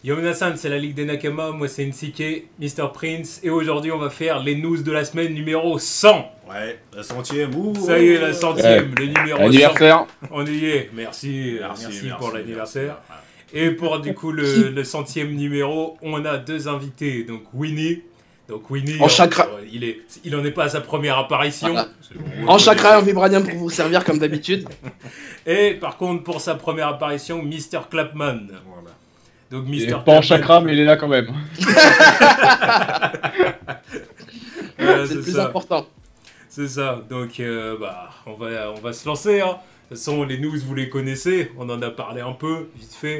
Yominasan, c'est la Ligue des Nakama, moi c'est NCK, Mr. Prince, et aujourd'hui on va faire les news de la semaine numéro 100. Ouais, la centième, ouh. Ça y est, la centième, le numéro 100. Anniversaire. On y est, merci pour l'anniversaire. Et pour du coup le centième numéro, on a deux invités, donc Winnie. Donc Winnie, en chakra... il en est pas à sa première apparition. Voilà. En chakra et en vibranium pour vous servir comme d'habitude. Et par contre, pour sa première apparition, Mr. Clapman. Voilà. Donc Il est pas en chakra, mais il est là quand même. C'est le plus important. C'est ça. Donc, on va se lancer. Hein. De toute façon, les news, vous les connaissez. On en a parlé un peu, vite fait.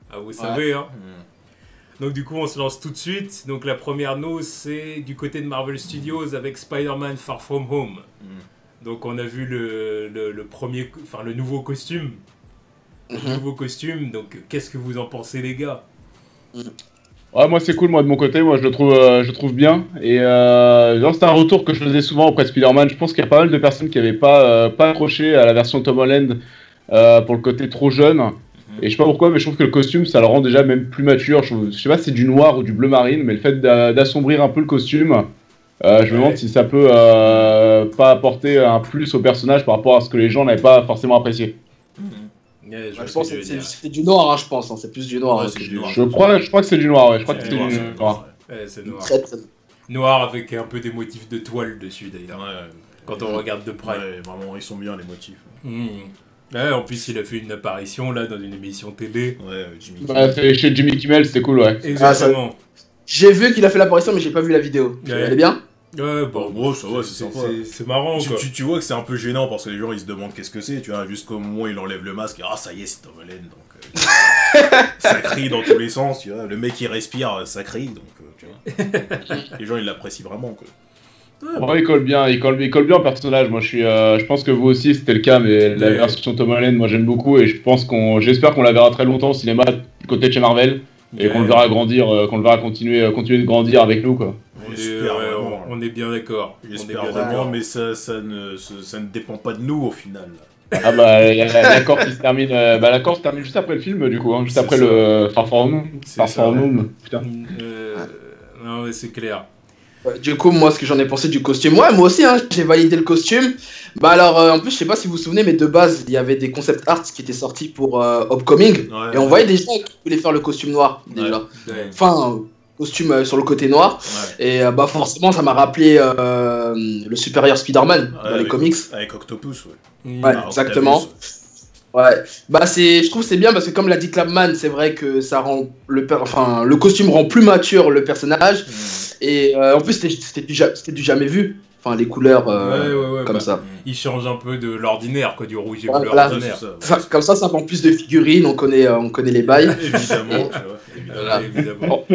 Ah, vous savez. Hein. Donc, du coup, on se lance tout de suite. Donc, la première news, c'est du côté de Marvel Studios avec Spider-Man Far From Home. Donc, on a vu le nouveau costume. Nouveau costume. Donc, qu'est-ce que vous en pensez, les gars? Ouais, moi c'est cool, moi de mon côté, moi je le trouve bien. Et c'est un retour que je faisais souvent auprès de Spider-Man. Je pense qu'il y a pas mal de personnes qui n'avaient pas accroché à la version Tom Holland pour le côté trop jeune. Et je sais pas pourquoi, mais je trouve que le costume ça le rend déjà même plus mature. Je sais pas si c'est du noir ou du bleu marine, mais le fait d'assombrir un peu le costume, je me demande si ça peut pas apporter un plus au personnage par rapport à ce que les gens n'avaient pas forcément apprécié. Je pense que c'est du noir, hein, je pense. Hein. C'est plus du noir. Je crois que c'est du noir, ouais. Je crois que c'est du noir. Ouais, c'est noir. Très. Noir avec un peu des motifs de toile dessus, d'ailleurs. Ouais. Quand on regarde de près. Ouais, vraiment, ils sont bien, les motifs. Ouais, en plus, il a fait une apparition, là, dans une émission télé. Ouais, Jimmy Kimmel. Chez Jimmy Kimmel, c'était cool, ouais. Exactement. J'ai vu qu'il a fait l'apparition, mais j'ai pas vu la vidéo. Elle est bien? Ouais, bon, ça va, c'est sympa. C'est marrant, quoi. Tu vois que c'est un peu gênant parce que les gens ils se demandent qu'est-ce que c'est, tu vois, jusqu'au moment où il enlève le masque et ça y est, c'est Tom Holland, donc ça crie dans tous les sens, tu vois, le mec il respire, ça crie, donc tu vois, les gens ils l'apprécient vraiment, quoi. Ouais, il colle bien au personnage. Moi, je pense que vous aussi c'était le cas, mais la version Tom Holland, moi j'aime beaucoup et j'espère qu'on la verra très longtemps au cinéma du côté de chez Marvel et qu'on le verra grandir, qu'on le verra continuer de grandir avec nous, quoi. On est bien d'accord. J'espère vraiment, mais ça ne dépend pas de nous au final. Ah bah l'accord qui se termine, l'accord se termine juste après le film du coup, hein, juste après le Far From Home. Putain. Non mais c'est clair. Du coup, moi, ce que j'en ai pensé du costume, moi aussi, hein, j'ai validé le costume. Bah alors, en plus, je sais pas si vous vous souvenez, mais de base, il y avait des concept arts qui étaient sortis pour Upcoming, et on voyait des gens qui voulaient faire le costume noir déjà. Enfin, costume sur le côté noir, et bah forcément, ça m'a rappelé le supérieur Spider-Man dans les comics. Avec Octopus, ouais, exactement. Ouais, bah je trouve que c'est bien parce que comme l'a dit Clapman, c'est vrai que ça rend le costume rend plus mature le personnage et en plus c'était du jamais vu, enfin les couleurs comme ça. Il change un peu de l'ordinaire, quoi, du rouge et bleu ordinaire. Comme ça prend plus de figurines, on connaît les bails. Évidemment, évidemment.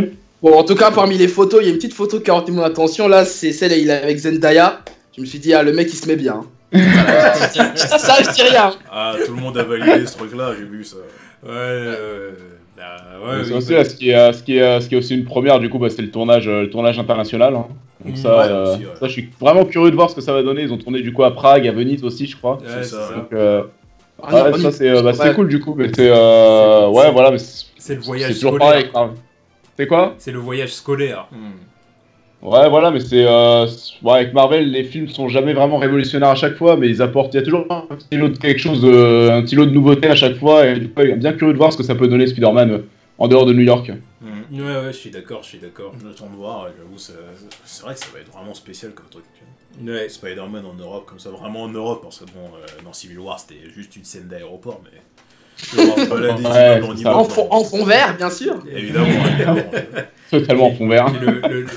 Bon, en tout cas parmi les photos, il y a une petite photo qui a retenu mon attention là, c'est celle il est avec Zendaya. Je me suis dit le mec il se met bien. Ça, je dis rien. Tout le monde a validé ce truc-là, j'ai vu ça. C'est aussi là, ce qui est aussi une première du coup, c'est le tournage international. Hein. Donc ça, je suis vraiment curieux de voir ce que ça va donner. Ils ont tourné du coup à Prague, à Venise aussi, je crois. C'est ça. Donc, ça c'est cool du coup, mais c'est voilà, mais c'est le voyage toujours scolaire. Pareil. C'est quoi? C'est le voyage scolaire. Ouais, voilà, mais c'est avec Marvel, les films sont jamais vraiment révolutionnaires à chaque fois, mais il y a toujours un petit lot de quelque chose, un petit lot de nouveautés à chaque fois, et du coup, bien curieux de voir ce que ça peut donner Spider-Man en dehors de New York. Ouais, je suis d'accord. J'attends de voir, j'avoue, c'est vrai que ça va être vraiment spécial comme truc. Ouais. Spider-Man en Europe, comme ça, vraiment en Europe, parce que bon, dans Civil War, c'était juste une scène d'aéroport, mais... En fond vert, bien sûr. Évidemment. Totalement en fond vert.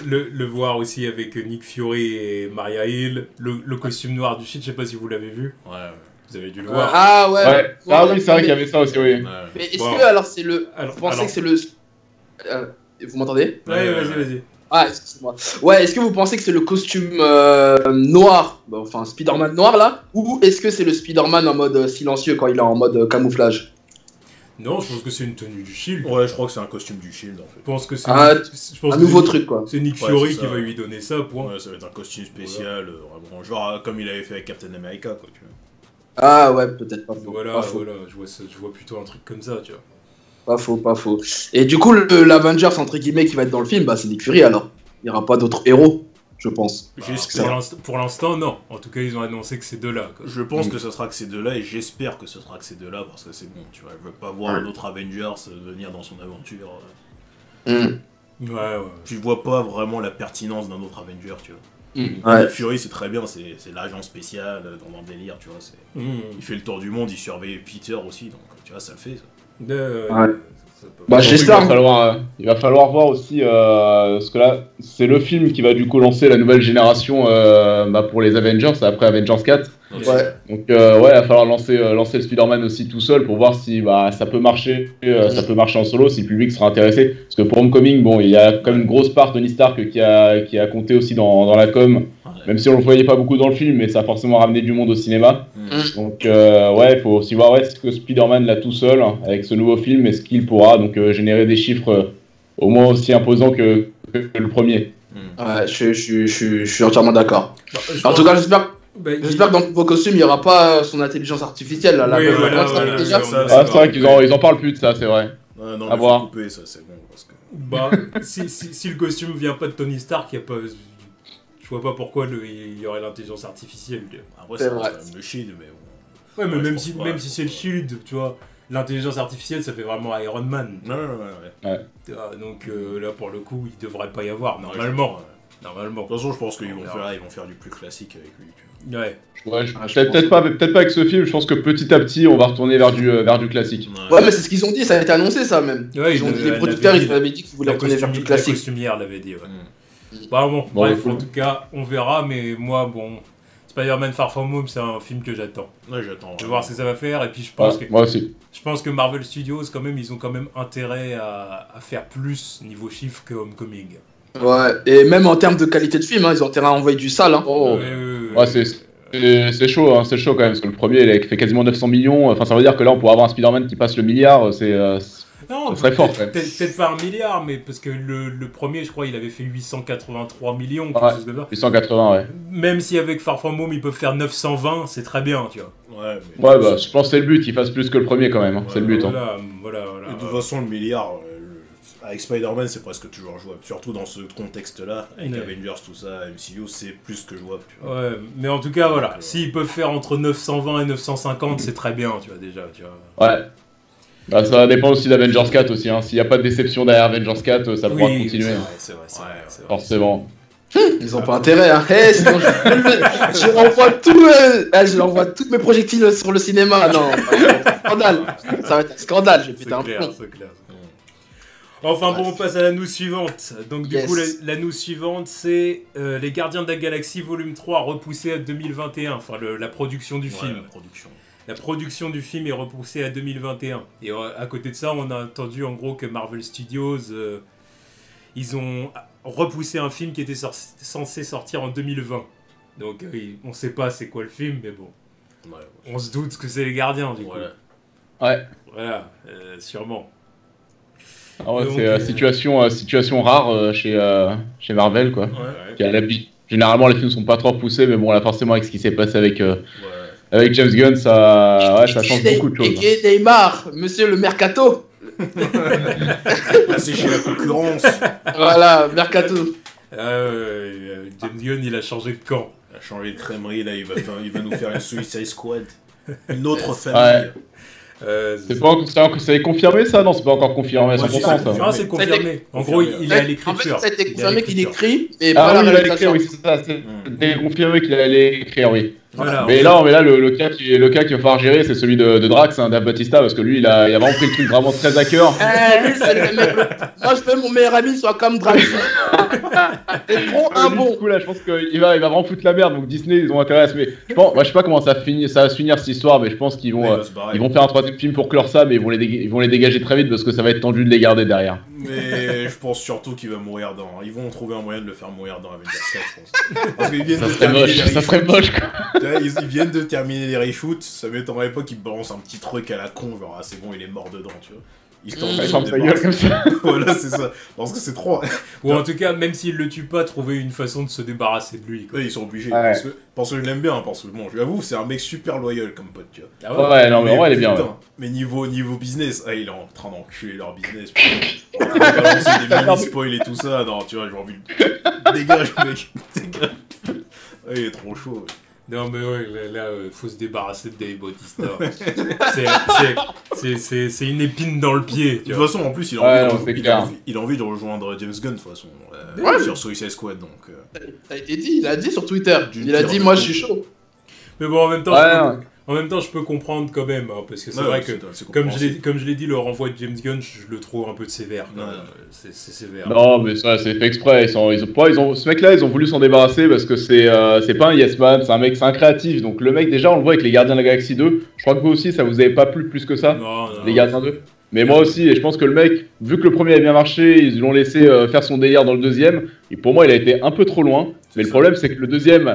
Le voir aussi avec Nick Fury et Maria Hill, le costume noir du shit, je sais pas si vous l'avez vu. Ouais. Vous avez dû le voir. Ah ouais. Oui, c'est vrai qu'il y avait ça aussi, oui. Mais est-ce que alors c'est le... Vous pensez que c'est le... Vous m'entendez? Ouais, vas-y. Ah, excusez-moi. Ouais, est-ce que vous pensez que c'est le costume noir, enfin Spider-Man noir là, ou est-ce que c'est le Spider-Man en mode silencieux quand il est en mode camouflage? Non, je pense que c'est une tenue du Shield. Ouais, je crois que c'est un costume du Shield en fait. Je pense que c'est un nouveau truc quoi. C'est Nick Fury qui va lui donner ça, point. Ouais, ça va être un costume spécial, vraiment, genre comme il avait fait avec Captain America quoi, tu vois. Ah ouais, peut-être pas faux. Voilà, je vois plutôt un truc comme ça, tu vois. Pas faux, pas faux. Et du coup, l'Avengers, entre guillemets, qui va être dans le film, bah, c'est Nick Fury alors. Il n'y aura pas d'autres héros, je pense. J'espère. Pour l'instant, non. En tout cas, ils ont annoncé que ces deux-là. Quoi. Je pense que ce sera que ces deux-là et j'espère que ce sera que ces deux-là parce que c'est bon, tu vois. Je veux pas voir un autre Avengers venir dans son aventure. Ouais. Je vois pas vraiment la pertinence d'un autre Avenger, tu vois. Ouais. Fury, c'est très bien, c'est l'agent spécial dans un délire, tu vois. Il fait le tour du monde, il surveille Peter aussi, donc tu vois, ça le fait. Ça. Ouais. Bah, j'espère. Il va falloir voir aussi, parce que là, c'est le film qui va du coup lancer la nouvelle génération pour les Avengers, après Avengers 4. Ouais. Donc il va falloir lancer le Spider-Man aussi tout seul pour voir si ça peut marcher, ça peut marcher en solo, si le public sera intéressé. Parce que pour Homecoming, bon, il y a quand même une grosse part de Tony Stark qui a compté aussi dans la com, même si on le voyait pas beaucoup dans le film, mais ça a forcément ramené du monde au cinéma. Donc il faut aussi voir est-ce que Spider-Man là tout seul, avec ce nouveau film, est-ce qu'il pourra donc générer des chiffres au moins aussi imposants que le premier. Ouais, je suis entièrement d'accord. En tout cas, j'espère que dans vos costumes, il n'y aura pas son intelligence artificielle. Là, oui, c'est vrai qu'ils en parlent plus de ça, c'est vrai. Non, à voir. Couper, ça, c'est bon, parce que... Bah, si le costume vient pas de Tony Stark, y a pas... je vois pas pourquoi il y aurait l'intelligence artificielle. Après, c'est quand même le Shield, mais bon. Ouais, mais même si c'est le Shield, tu vois, l'intelligence artificielle, ça fait vraiment Iron Man. Ouais. Donc là, pour le coup, il devrait pas y avoir, normalement. Normalement. De toute façon, je pense qu'ils vont faire du plus classique avec lui. Tu vois. Ouais, peut-être pas avec ce film, je pense que petit à petit, on va retourner vers du classique. Ouais, mais c'est ce qu'ils ont dit, ça a été annoncé ça même. Ouais, ils ont dit, les producteurs, ils avaient dit qu'ils voulaient retourner vers du classique. La costumière l'avait dit, ouais. Bah bon, bref, en tout cas, on verra, mais moi, bon... Spider-Man Far From Home, c'est un film que j'attends. Ouais, j'attends. Je vais voir ce que ça va faire, et puis je pense que... Moi aussi. Je pense que Marvel Studios, quand même, ils ont quand même intérêt à faire plus niveau chiffre que Homecoming. Ouais, et même en termes de qualité de film, ils ont intérêt à envoyer du sale. Ouais, c'est chaud, c'est chaud quand même, parce que le premier, il a fait quasiment 900 millions. Enfin, ça veut dire que là, on pourrait avoir un Spider-Man qui passe le milliard, non, très fort, quand même. Peut-être pas un milliard, mais parce que le premier, je crois, il avait fait 883 millions, quelque chose comme ça. 880, ouais. Même si avec Far From Home, ils peuvent faire 920, c'est très bien, tu vois. Ouais, je pense que c'est le but, qu'il fasse plus que le premier quand même, c'est le but. Voilà. Et de toute façon, le milliard, avec Spider-Man, c'est presque toujours jouable. Surtout dans ce contexte-là, avec Avengers, tout ça, MCU, c'est plus que jouable. Tu vois. Ouais, mais en tout cas, voilà. S'ils peuvent faire entre 920 et 950, c'est très bien, tu vois, déjà. Tu vois. Ouais. Bah, ça dépend aussi d'Avengers 4 aussi. S'il n'y a pas de déception derrière Avengers 4, ça pourra continuer. C'est vrai. Forcément. Ils ont pas intérêt, hein. Sinon je renvoie toutes mes projectiles sur le cinéma. Non, scandale. Ça va être un scandale, je vais péter un plomb. C'est clair. Enfin bon, on passe à la news suivante. Donc du coup, la news suivante, c'est Les Gardiens de la Galaxie volume 3 repoussé à 2021. Enfin, la production du film. La production du film est repoussée à 2021. Et à côté de ça, on a entendu en gros que Marvel Studios, ils ont repoussé un film qui était censé sortir en 2020. Donc on sait pas c'est quoi le film, mais bon. On se doute que c'est Les Gardiens du coup. Ouais. Voilà, sûrement. Ah ouais, c'est situation rare chez Marvel, quoi. Généralement, les films sont pas trop repoussés, mais bon, là, forcément, avec ce qui s'est passé avec James Gunn, ça change beaucoup de choses. Et Neymar, monsieur le Mercato. Là, c'est chez la concurrence. Voilà, Mercato. James Gunn, il a changé de camp. Il a changé de crèmerie, là, il va nous faire une Suicide Squad. Une autre famille. Ça est confirmé ça? Non, c'est pas encore confirmé à 100% ça. C'est confirmé. En gros, il est à l'écriture. En fait, ça a été confirmé qu'il écrit, mais pas la réalisation. Oui, c'est ça. C'était confirmé qu'il allait écrire, oui. Voilà, mais là, le cas qu'il va falloir gérer, c'est celui de Drax, Dave Bautista, parce que lui, il a vraiment pris le truc vraiment très à cœur. Lui, c'est le mec. Moi, je veux mon meilleur ami soit comme Drax. C'est trop un bon. Du coup, là, je pense qu'il va vraiment foutre la merde. Donc Disney, ils ont intérêt à se mettre. Je sais pas comment ça va se finir cette histoire, mais je pense qu'ils vont faire un troisième film pour clore ça, mais ils vont les dégager très vite parce que ça va être tendu de les garder derrière. Mais je pense surtout qu'il va mourir dans. Ils vont trouver un moyen de le faire mourir dans Avengers 4, je pense. Parce qu'ils viennent de terminer les reshoots. Ça serait moche, quoi. Ils viennent de terminer les reshoots, ça m'étonnerait pas qu'ils balancent un petit truc à la con, genre c'est bon, il est mort dedans, tu vois. Histoire Il de ferme se sa gueule comme débarrasser. ça. Voilà, c'est ça. Parce que c'est trop. Ou en tout cas, même s'il le tue pas, trouver une façon de se débarrasser de lui. Quoi. Ouais, ils sont obligés. Ouais. Parce que je l'aime bien. Parce que bon, je l'avoue, c'est un mec super loyal comme pote, tu vois. Ah Ouais, non, mais en vrai, elle est bien. putain, Ouais. Mais niveau business, il est en train d'enculer leur business. On va balancer des mini-spoils et tout ça. Non, tu vois, j'ai envie de. Dégage, mec. Dégage. Ouais, il est trop chaud. Ouais. Non mais ouais, là, faut se débarrasser de Dave Bautista. C'est une épine dans le pied. De Tu toute vois. façon, en plus, il a Ouais, envie, non, c'est clair. il a envie de rejoindre James Gunn, de toute façon. Ouais. Sur Suicide Squad, donc. Ça a été dit, il a dit sur Twitter. Du Il a pire dit, de moi tout. je suis chaud. Mais bon, en même temps, je peux comprendre quand même, hein, parce que c'est Ouais, vrai ouais, que, c'est comme compréhensible. je l'ai dit, le renvoi de James Gunn, je le trouve un peu sévère. Quand même. C'est sévère. Non, mais ça, c'est fait exprès. Ce mec-là, ils ont voulu s'en débarrasser parce que c'est pas un yes man, c'est un créatif. Donc le mec, déjà, on le voit avec les Gardiens de la Galaxie 2. Je crois que vous aussi, ça vous avait pas plu plus que ça, Non, les Gardiens 2. Mais moi aussi, et je pense que le mec, vu que le premier a bien marché, ils l'ont laissé faire son délire dans le deuxième. Et pour moi, il a été un peu trop loin. Mais le problème, c'est que le deuxième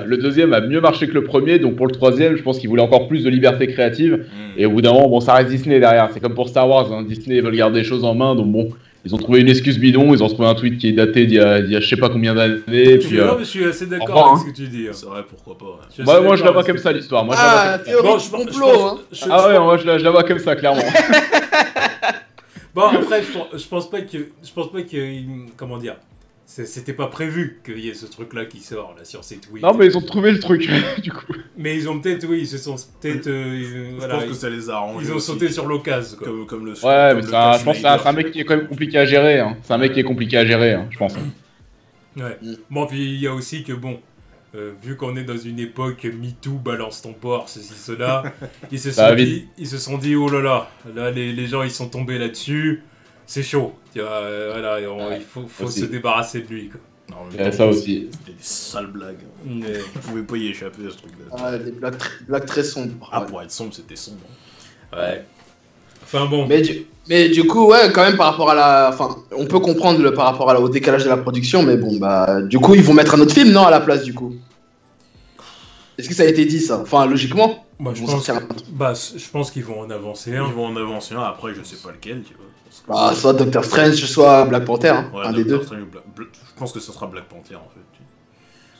a mieux marché que le premier. Donc pour le troisième, je pense qu'il voulait encore plus de liberté créative. Et au bout d'un moment, bon, ça reste Disney derrière. C'est comme pour Star Wars. Hein. Disney veulent garder les choses en main. Donc bon, ils ont trouvé une excuse bidon. Ils ont trouvé un tweet qui est daté d'il y a je sais pas combien d'années. Et puis, Non, mais je suis assez d'accord revoir, avec ce que tu dis. Hein. C'est vrai, pourquoi pas. Ouais. Je suis assez moi, je la d'accord vois avec comme ce ça que- l'histoire. Moi, je la vois Ah, comme ça. théorie Bon, du je complot, hein. Ah ouais, moi, je la vois comme ça, clairement. Bon, après, je pense pas que, comment dire, c'était pas prévu qu'il y ait ce truc-là qui sort là sur ces tweets. Non, mais ils ont trouvé le truc, du coup. Mais ils ont peut-être, oui, ils se sont peut-être, Je voilà, pense que ça les a arrangés. ils ont aussi, sauté sur l'occasion. Quoi. Comme le. Ouais, comme mais le je Cash pense que c'est un Snyder, mec qui est quand même compliqué à gérer. Hein. C'est un mec qui est compliqué à gérer, hein, je pense. Ouais. Bon, puis il y a aussi que bon. Vu qu'on est dans une époque MeToo, balance ton porc, ceci, cela, ils se sont dit, oh là, les gens ils sont tombés là-dessus, c'est chaud, tu vois, voilà, il faut se débarrasser de lui, quoi. Non, Il y a ça aussi. C'était des sales blagues. Mais- Vous pouvez pas y échapper à ce truc-là. Ah, des blagues très sombres. Ah, Ouais. pour être sombre, c'était sombre. Ouais. Enfin bon. Mais du coup, ouais, quand même par rapport à la. Enfin, on peut comprendre par rapport au décalage de la production, mais bon, bah. Du coup, ils vont mettre un autre film, non, à la place, du coup. Est-ce que ça a été dit, ça? Enfin, logiquement. Moi, Ils vont sortir un truc. je pense qu'ils vont en avancer Ils un. vont en avancer un, après, je sais pas lequel, tu vois. Parce que- Bah, soit Doctor Strange, soit Black Panther, hein, Ouais, un des Doctor deux. Strange ou je pense que ce sera Black Panther, en fait.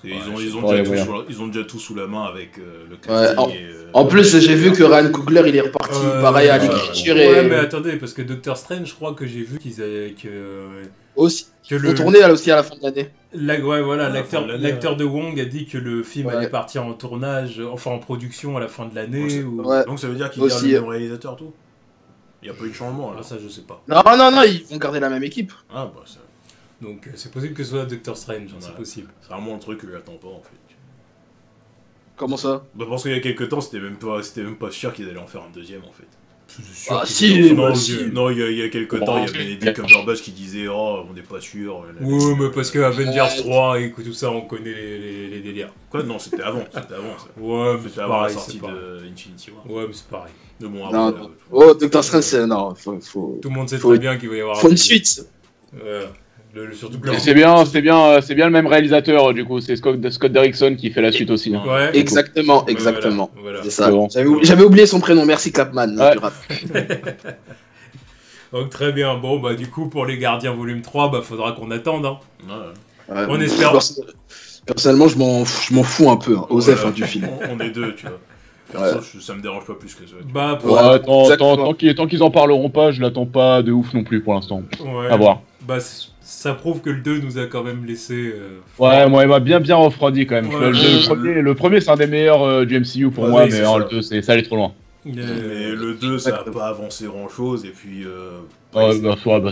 Parce Ouais, qu'ils ont, ouais, déjà ouais. ils ont déjà tout sous la main avec le Ouais, casting. En plus, j'ai vu que Ryan Coogler, il est reparti pareil à l'écriture Ouais, et. mais attendez, parce que Doctor Strange, je crois que j'ai vu Aussi. que Ils vont tourner là aussi à la fin de l'année. Ouais, voilà, À la fin de l'année, l'acteur de Wong a dit que le film Ouais. allait partir en tournage, enfin en production à la fin de l'année. Ouais. Donc ça veut dire qu'il Aussi, garde le même réalisateur, tout. Il n'y a pas eu de changement, là. Ah, ça, je sais pas. Non, ils vont garder la même équipe. Ah, bah, c'est Donc, c'est possible que ce soit Doctor Strange, hein, c'est Ouais. possible. vraiment le truc que j'attends pas, en fait. Comment ça? Bah, parce qu'il y a quelques temps, c'était même pas sûr qu'ils allaient en faire un deuxième, en fait. Ah, qu'ils si, vont en faire bah, un si. deuxième. Non, il y a quelques temps, il y a Benedict Cumberbatch qui disait oh, on n'est pas sûr. Ouais, mais parce que Avengers 3 et tout ça, on connaît les délires. Quoi Non, c'était avant. Ça. Ouais, mais C'était c'est avant la pareil, sortie c'est pareil. de Infinity War. Ouais, mais c'est pareil. Mais bon, Non, après, non. Oh, Doctor Strange, c'est. Non, faut. Tout le monde sait Faut- très bien qu'il va y avoir Faut une suite. Surtout que Et c'est bien le même réalisateur, du coup. C'est Scott Derrickson qui fait la suite aussi. Hein. Ouais. Exactement. Voilà. C'est ça. C'est bon. J'avais oublié son prénom, merci Clapman. Ouais. du rap. Donc très bien. Bon, bah du coup, pour les Gardiens volume 3, bah faudra qu'on attende. Hein. Ouais. Ouais, On espère. Personnellement, je m'en fous un peu, hein, Osef, Voilà. du film. On est deux, tu vois. Perso, ça me dérange pas plus que ça. Bah, Ouais, exactement. tant qu'ils en parleront pas, je l'attends pas de ouf non plus pour l'instant. ouais. À voir. Bah, ça prouve que le 2 nous a quand même laissé. Ouais, moi, il m'a bien refroidi quand même. Ouais, Le premier, c'est un des meilleurs du MCU pour Ouais, moi, oui, mais c'est alors, ça. le 2, ça allait trop loin. Mais le 2, ça a pas avancé grand chose, et puis.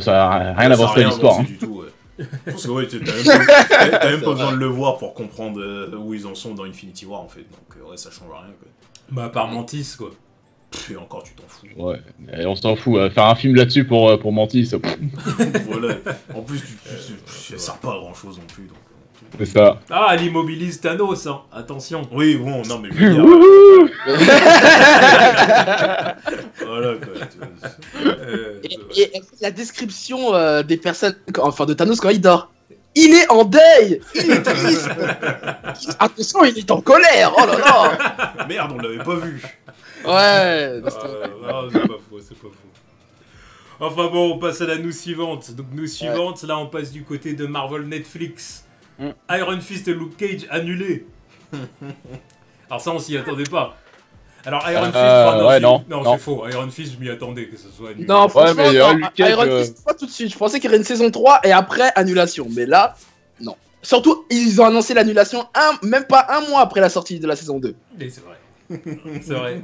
Ça a rien avancé à l'histoire. Hein. Du tout, ouais. Parce que ouais, t'as même pas besoin de le voir pour comprendre où ils en sont dans Infinity War en fait. Donc ouais, ça change rien quoi. Bah, par Mantis, quoi. Et encore, tu t'en fous. Ouais, et on s'en fout. Faire un film là-dessus pour Mantis, Voilà. En plus, ça sert pas à grand chose non plus. Donc, c'est ça. Ah, elle immobilise Thanos, hein. Attention. oui, bon, non, mais je veux dire. Wouhou Voilà quoi. Et la description des personnes, enfin de Thanos quand il dort. Il est en deuil. Il est triste. Attention, il est en colère. Oh là là. Merde, on l'avait pas vu. Ouais. Non, c'est pas faux, c'est pas faux. Enfin bon, on passe à la news suivante. Donc news suivante, là on passe du côté de Marvel Netflix. Iron Fist et Luke Cage annulés. Alors ça on s'y attendait pas. Alors Iron Fist, non. C'est faux. Iron Fist, je m'y attendais que ce soit annulé. Non, franchement, Luke Cage, Iron Fist, pas tout de suite. Je pensais qu'il y aurait une saison 3 et après annulation. Mais là, non. Surtout, ils ont annoncé l'annulation même pas un mois après la sortie de la saison 2. Et c'est vrai. C'est vrai.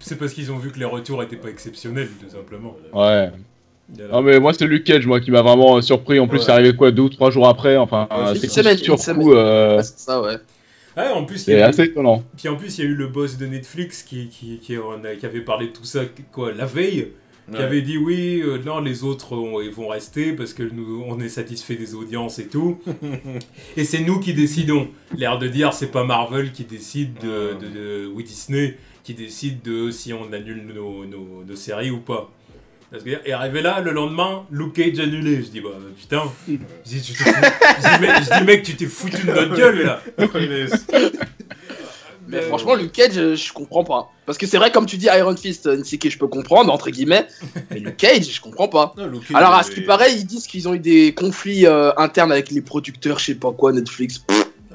C'est parce qu'ils ont vu que les retours étaient pas exceptionnels, tout simplement. Ouais. Non mais moi c'est Luke Cage qui m'a vraiment surpris. En plus c'est arrivé quoi 2 ou 3 jours après. Enfin c'est sur coup. C'est ça ouais. Ouais, en plus, c'est assez étonnant. Puis en plus, il y a eu le boss de Netflix qui avait parlé de tout ça la veille, qui avait dit oui, non, les autres ils vont rester parce que nous on est satisfait des audiences et tout. Et c'est nous qui décidons. L'air de dire, c'est pas Marvel qui décide ou Disney qui décide de si on annule nos séries ou pas. Et arrivé là, le lendemain, Luke Cage annulé. Je dis, bah putain. Je dis, mec, tu t'es foutu de notre gueule là. Mais franchement, Luke Cage, je comprends pas. Parce que c'est vrai, comme tu dis, Iron Fist, c'est que je peux comprendre, entre guillemets. Mais Luke Cage, je comprends pas. Non, alors, à ce qui paraît, ils disent qu'ils ont eu des conflits internes avec les producteurs, je sais pas quoi, Netflix.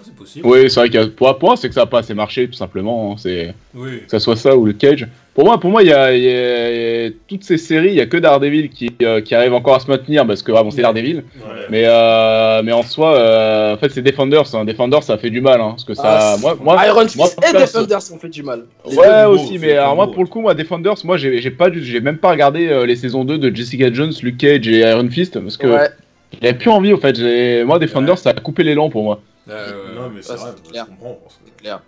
C'est possible. Oui, c'est vrai que pour moi, c'est que ça n'a pas assez marché, tout simplement. C'est que ça soit ça ou Luke Cage. Pour moi, il y a toutes ces séries, il y a que Daredevil qui arrive encore à se maintenir parce que bon, c'est Daredevil. Ouais. Mais en soi, en fait, c'est Defenders. Defenders, ça fait du mal, parce que ça. Iron Fist et Defenders ont fait du mal. Ouais, aussi. Mais alors moi, pour le coup, Defenders, moi, j'ai même pas regardé les saisons 2 de Jessica Jones, Luke Cage et Iron Fist parce que j'avais plus envie. En fait, moi, Defenders, ça a coupé l'élan pour moi. Non, mais c'est vrai, je comprends. C'est clair.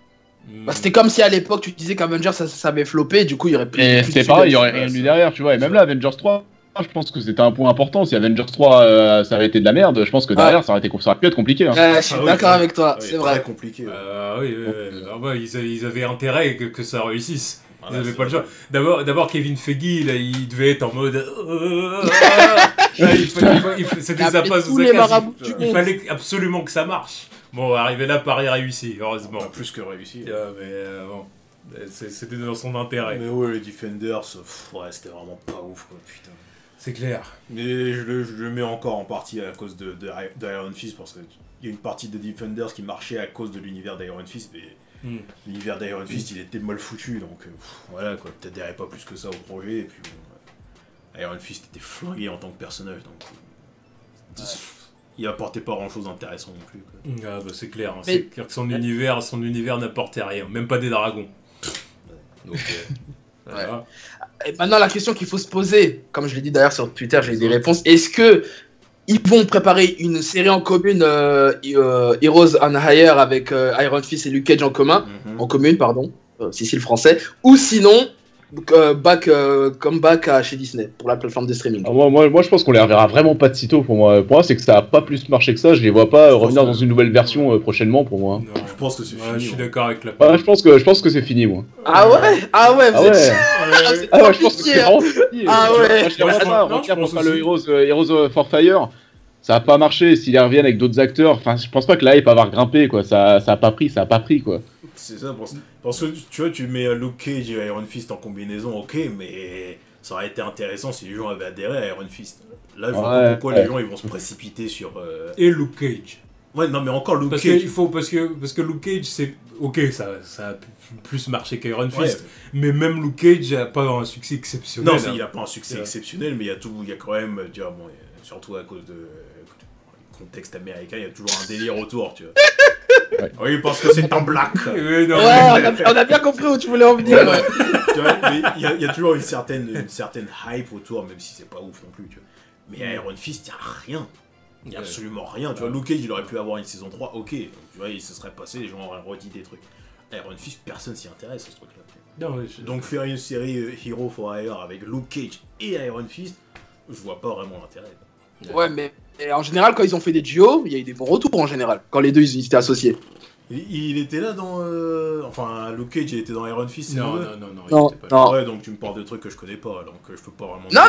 Bah, c'était comme si à l'époque tu disais qu'Avengers ça avait floppé, du coup il y aurait plus. Et c'était pareil, il y aurait rien eu derrière, tu vois. Et même là, Avengers 3, je pense que c'était un point important. Si Avengers 3 ça avait été de la merde, je pense que derrière ça aurait pu être compliqué. Je suis d'accord avec toi, c'est vrai. Très compliqué. Ils avaient intérêt que ça réussisse. Ils n'avaient pas le choix. D'abord, Kevin Feige, là, il devait être en mode. C'était sa passe aux occasions. Il fallait absolument que ça marche. Bon, arrivé là, pari réussi, heureusement. Plus que réussi. Bon, c'était dans son intérêt. Mais ouais, les Defenders, c'était vraiment pas ouf, quoi, putain. C'est clair. Mais je le mets encore en partie à cause de Iron Fist, parce qu'il y a une partie de Defenders qui marchait à cause de l'univers d'Iron Fist, mais l'univers d'Iron Fist, il était mal foutu, donc voilà, quoi. T'adhérais pas plus que ça au projet, et puis Iron Fist était flingué en tant que personnage, donc. Il apportait pas grand chose d'intéressant non plus, quoi. Ah bah c'est clair, c'est clair que son univers n'apportait rien, même pas des dragons. Donc, voilà. Et maintenant la question qu'il faut se poser, comme je l'ai dit d'ailleurs sur Twitter, j'ai eu des réponses, est-ce que ils vont préparer une série en commune, Heroes on Hire avec Iron Fist et Luke Cage en commune, pardon, si c'est le français, ou sinon comeback chez Disney pour la plateforme de streaming. Moi je pense qu'on les reverra vraiment pas de sitôt pour moi. Pour moi c'est que ça a pas plus marché que ça, je les vois pas revenir dans une nouvelle version prochainement pour moi. Non, je pense que c'est fini. Je suis d'accord avec la je pense que c'est fini moi. Ah ouais, je pense que c'est vraiment fini. Je pense le Heroes for Fire. Ça a pas marché, s'ils reviennent avec d'autres acteurs, enfin je pense pas que la hype va avoir grimpé quoi, ça a pas pris quoi. C'est ça, parce que tu vois, tu mets Luke Cage et Iron Fist en combinaison, ok, mais ça aurait été intéressant si les gens avaient adhéré à Iron Fist. Là je vois pas pourquoi les gens ils vont se précipiter sur... Et Luke Cage. Ouais, non mais encore Luke Cage. Parce que Luke Cage c'est... Ok, ça a plus marché qu'Iron Fist, mais même Luke Cage a pas un succès exceptionnel. Non, il a pas un succès exceptionnel, mais il y a quand même, tu vois, surtout à cause de contexte américain, il y a toujours un délire autour, tu vois. Oui, parce que c'est un black. On a bien compris où tu voulais en venir. Tu vois, mais il y a toujours une certaine hype autour, même si c'est pas ouf non plus, tu vois. Mais Iron Fist, il y a rien. Il y a absolument rien, tu vois. Luke Cage, il aurait pu avoir une saison 3, ok. Donc, tu vois, il se serait passé, les gens auraient redit des trucs. Iron Fist, personne s'y intéresse à ce truc-là. Donc faire une série Hero for Hire avec Luke Cage et Iron Fist, je vois pas vraiment l'intérêt. Ouais, mais en général, quand ils ont fait des duos, il y a eu des bons retours en général, quand les deux ils étaient associés. Il était là dans. Enfin, Luke Cage, il était dans Iron Fist. Non. Non. Ouais, donc tu me parles de trucs que je connais pas, donc je peux pas vraiment. Non.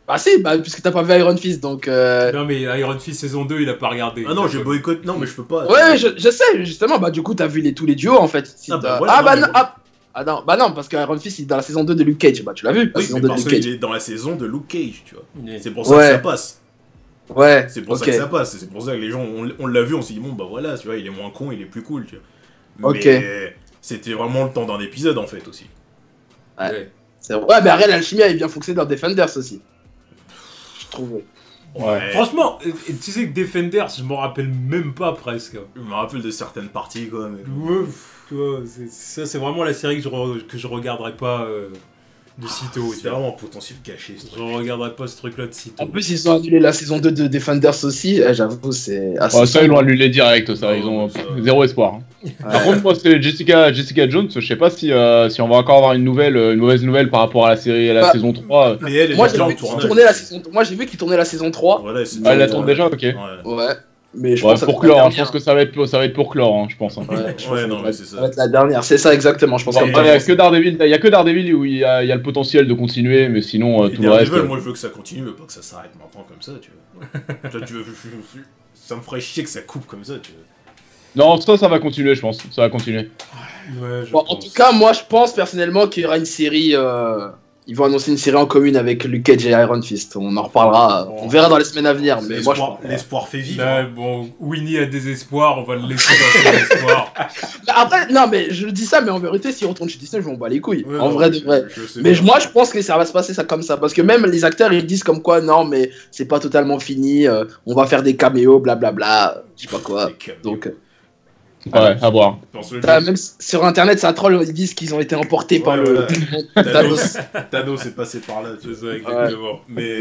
Bah si, puisque t'as pas vu Iron Fist, donc... Non mais Iron Fist saison 2, il a pas regardé. Ah non, j'ai boycotté, non mais je peux pas... Ouais, je sais, justement, du coup t'as vu tous les duos en fait. Ah non, bah non, parce que Iron Fist il est dans la saison 2 de Luke Cage, bah tu l'as vu, la Oui, saison mais 2 de parce Luke Cage. qu'il est dans la saison de Luke Cage, tu vois. Oui. C'est pour ça que ça passe. Ouais, C'est pour ça que ça passe. C'est pour ça que les gens, on l'a vu, on s'est dit, bon, bah voilà, tu vois, il est moins con, il est plus cool, tu vois. Mais c'était vraiment le temps d'un épisode, en fait, aussi. Ouais. Ouais, mais Ariel Alchemy avait bien fonctionné dans Defenders aussi. Je trouve. Ouais. Franchement, tu sais que Defenders, je m'en rappelle même pas presque. Je me rappelle de certaines parties, quoi. Mais... Ouais, tu vois, ça c'est vraiment la série que je regarderai pas de sitôt. C'est vraiment un potentiel caché. Je regarderai pas ce truc-là de sitôt. En plus, ils ont annulé la saison 2 de Defenders aussi, j'avoue, c'est assez. Ça, ils l'ont annulé direct, ça. Ils ont zéro espoir. Par contre, moi, c'est Jessica Jones. Je sais pas si on va encore avoir une mauvaise nouvelle par rapport à la série, à la saison 3. Mais elle, moi, j'ai vu qu'il tournait la saison. Moi, j'ai vu qu'il tournait la saison 3. Voilà, elle la tourne déjà, ok. Ouais. Mais je pense pour clore, je pense que ça va être pour clore, je pense. Ouais, non, mais c'est ça. Ça va être la dernière, c'est ça exactement, je pense. Il y a que Daredevil où il y a le potentiel de continuer, mais sinon tout le reste. Moi, je veux que ça continue, mais pas que ça s'arrête maintenant comme ça, tu vois. Toi, ça me ferait chier que ça coupe comme ça, tu vois. Non, ça va continuer, je pense. Ça va continuer. Ouais, en tout cas, moi, je pense personnellement qu'il y aura une série. Ils vont annoncer une série en commune avec Luke Cage et Iron Fist. On en reparlera. On verra dans les semaines à venir. Mais moi, l'espoir fait vivre. Là, bon, Winnie a des espoirs. On va le laisser dans ses espoirs. Après, non, mais je dis ça, mais en vérité, s'il retourne chez Disney, je m'en bats les couilles. Ouais, en vrai, de vrai. Mais moi, je pense que ça va se passer ça comme ça. Parce que même les acteurs, ils disent comme quoi, non, mais c'est pas totalement fini. On va faire des caméos, blablabla. Je sais pas quoi. Donc. Ouais, à voir. Même sur internet, ça troll, ils disent qu'ils ont été emportés par le. Thanos est passé par là, c'est ça, exactement. Ouais. Mais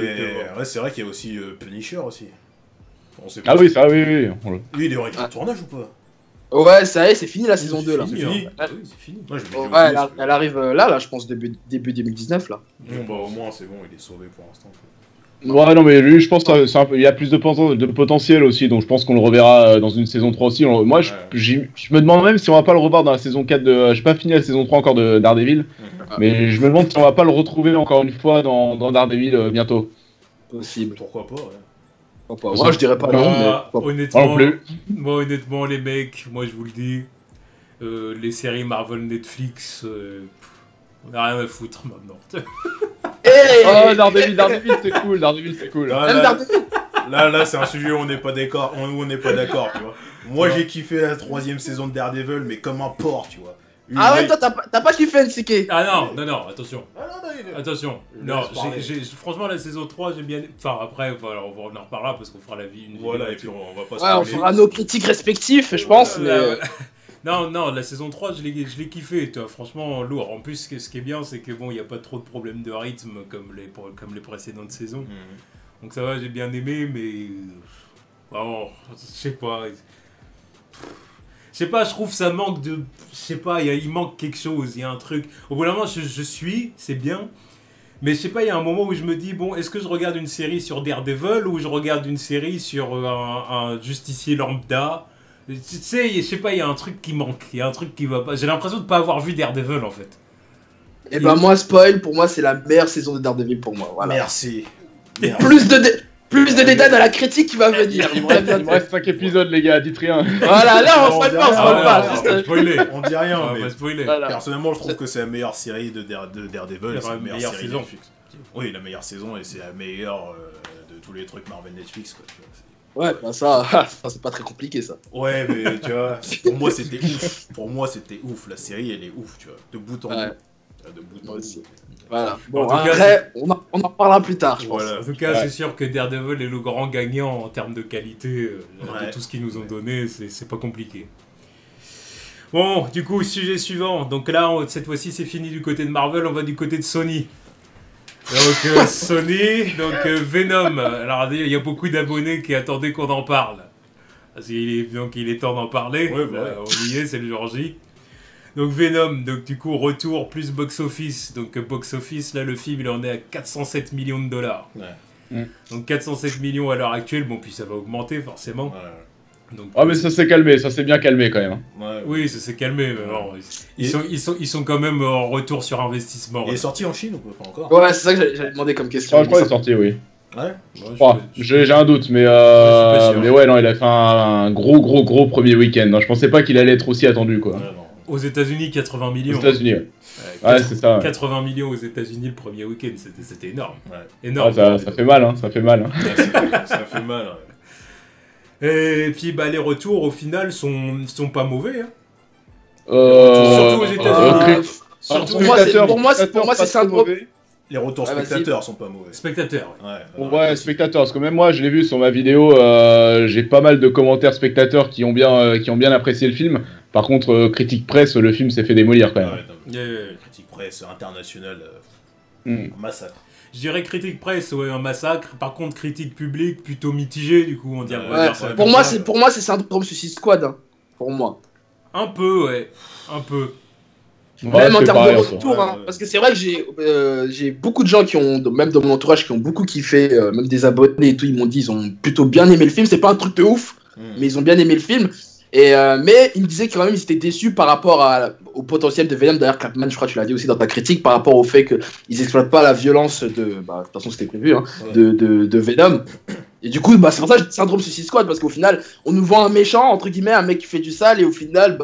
ouais, c'est vrai qu'il y a aussi Punisher aussi. On sait pas oui. Lui, il est en tournage ou pas? Ouais, ça y est, c'est fini la saison 2 là. C'est fini. C'est fini. Ouais, elle arrive là, je pense, début 2019 là. Bon, bah au moins, c'est bon, il est sauvé pour l'instant. Ouais, non, mais lui, je pense qu'il y a plus de potentiel aussi, donc je pense qu'on le reverra dans une saison 3 aussi. Moi, je me demande même si on va pas le revoir dans la saison 4 de. J'ai pas fini la saison 3 encore de Daredevil, mais je me demande si on va pas le retrouver encore une fois dans Daredevil bientôt. Possible. Pourquoi pas, ouais. Moi, je dirais pas non, mais. Honnêtement, les mecs, moi, je vous le dis, les séries Marvel Netflix, on a rien à foutre maintenant. Oh, Daredevil, c'est cool, Là, c'est un sujet où on n'est pas d'accord, tu vois. Moi, j'ai kiffé la 3ème saison de Daredevil, mais comme un porc, tu vois. Ouais, toi, t'as pas kiffé NCK. Ah non, attention. Attention. Non, franchement, la saison 3, j'ai bien. Enfin, après, voilà, on en reparlera parce qu'on fera la vie. Voilà, et puis on va pas se on fera nos critiques respectifs, je pense, mais. Non, la saison 3, je l'ai kiffé, toi, franchement, lourd. En plus, ce qui est bien, c'est que bon, il n'y a pas trop de problèmes de rythme comme les précédentes saisons. Donc ça va, j'ai bien aimé, mais. Vraiment, je sais pas. Je trouve ça manque de. Je sais pas, il manque quelque chose, il y a un truc. Au bout d'un moment, je suis, c'est bien. Mais je sais pas, il y a un moment où je me dis, bon, est-ce que je regarde une série sur Daredevil ou je regarde une série sur un justicier lambda? Tu sais, je sais pas, il y a un truc qui manque, il y a un truc qui va pas. J'ai l'impression de pas avoir vu Daredevil en fait. Et bah moi, spoil, pour moi, c'est la meilleure saison de Daredevil pour moi. Voilà. Merci. Plus de détails dans la critique qui va venir. Il me reste 5 épisodes, les gars, dites rien. Voilà, là, on spoil pas. On dit rien, mais voilà. Personnellement, je trouve que c'est la meilleure série de Daredevil. C'est la meilleure saison. Oui, la meilleure saison, et c'est la meilleure de tous les trucs Marvel Netflix, quoi. Ouais, bah ça c'est pas très compliqué ça. Ouais, mais tu vois, pour moi c'était ouf. La série elle est ouf, tu vois, de bout en bout. De bout en bout. Voilà. Bon, en tout cas, on en reparlera plus tard, je pense. Voilà. En tout cas, c'est sûr que Daredevil est le grand gagnant en termes de qualité de tout ce qu'ils nous ont donné. C'est pas compliqué. Bon, du coup, sujet suivant. Donc là, cette fois-ci, c'est fini du côté de Marvel. On va du côté de Sony. Donc Sony, Venom. Alors il y a beaucoup d'abonnés qui attendaient qu'on en parle. Donc il est temps d'en parler. Ouais, on y est, c'est le jour J. Donc Venom, donc du coup retour plus box office. Donc box office, là le film il en est à 407 millions de dollars. Ouais. Donc 407 millions à l'heure actuelle, bon puis ça va augmenter forcément. Ouais. Donc, mais ça s'est calmé, ça s'est bien calmé quand même. Ouais. Oui, ça s'est calmé, mais bon, ils sont quand même en retour sur investissement. Il est sorti en Chine ou pas encore? Ouais, c'est ça que j'allais demander comme question. Je crois qu'il est sorti, oui. Ouais. J'ai un doute, mais ouais, non, il a fait un gros premier week-end. Je pensais pas qu'il allait être aussi attendu, quoi. Ouais, non. Aux États-Unis, 80 millions. Aux États-Unis, ouais, c'est ça. 80 millions aux États-Unis le premier week-end, c'était énorme. Ouais. Énorme. Ça fait mal, hein, ça fait mal. Hein. Ouais, ça fait mal. Et puis bah, les retours au final sont pas mauvais. Hein. Surtout aux États-Unis. Pour moi, c'est syndrome. Les retours spectateurs sont pas mauvais. Spectateurs. Ouais, spectateurs. Parce que même moi, je l'ai vu sur ma vidéo. J'ai pas mal de commentaires spectateurs qui ont bien apprécié le film. Par contre, critique presse, le film s'est fait démolir quand même. Critique presse internationale, un massacre. Je dirais critique presse, ouais, un massacre. Par contre, critique publique, plutôt mitigé, du coup, on dirait. Pour moi, c'est syndrome Suicide Squad. Hein, pour moi. Un peu, ouais. Un peu. Même en termes de retour, hein, parce que c'est vrai que j'ai beaucoup de gens qui ont, même dans mon entourage, qui ont beaucoup kiffé, même des abonnés et tout, ils m'ont dit ils ont plutôt bien aimé le film. C'est pas un truc de ouf, mais ils ont bien aimé le film. Mais ils me disaient que quand même ils étaient déçus par rapport au potentiel de Venom. D'ailleurs, Clapman, je crois que tu l'as dit aussi dans ta critique, par rapport au fait qu'ils exploitent pas la violence de toute façon c'était prévu, hein, de Venom. Et du coup, c'est pour ça que j'ai syndrome Suicide Squad, parce qu'au final, on nous vend un méchant, entre guillemets, un mec qui fait du sale, et au final,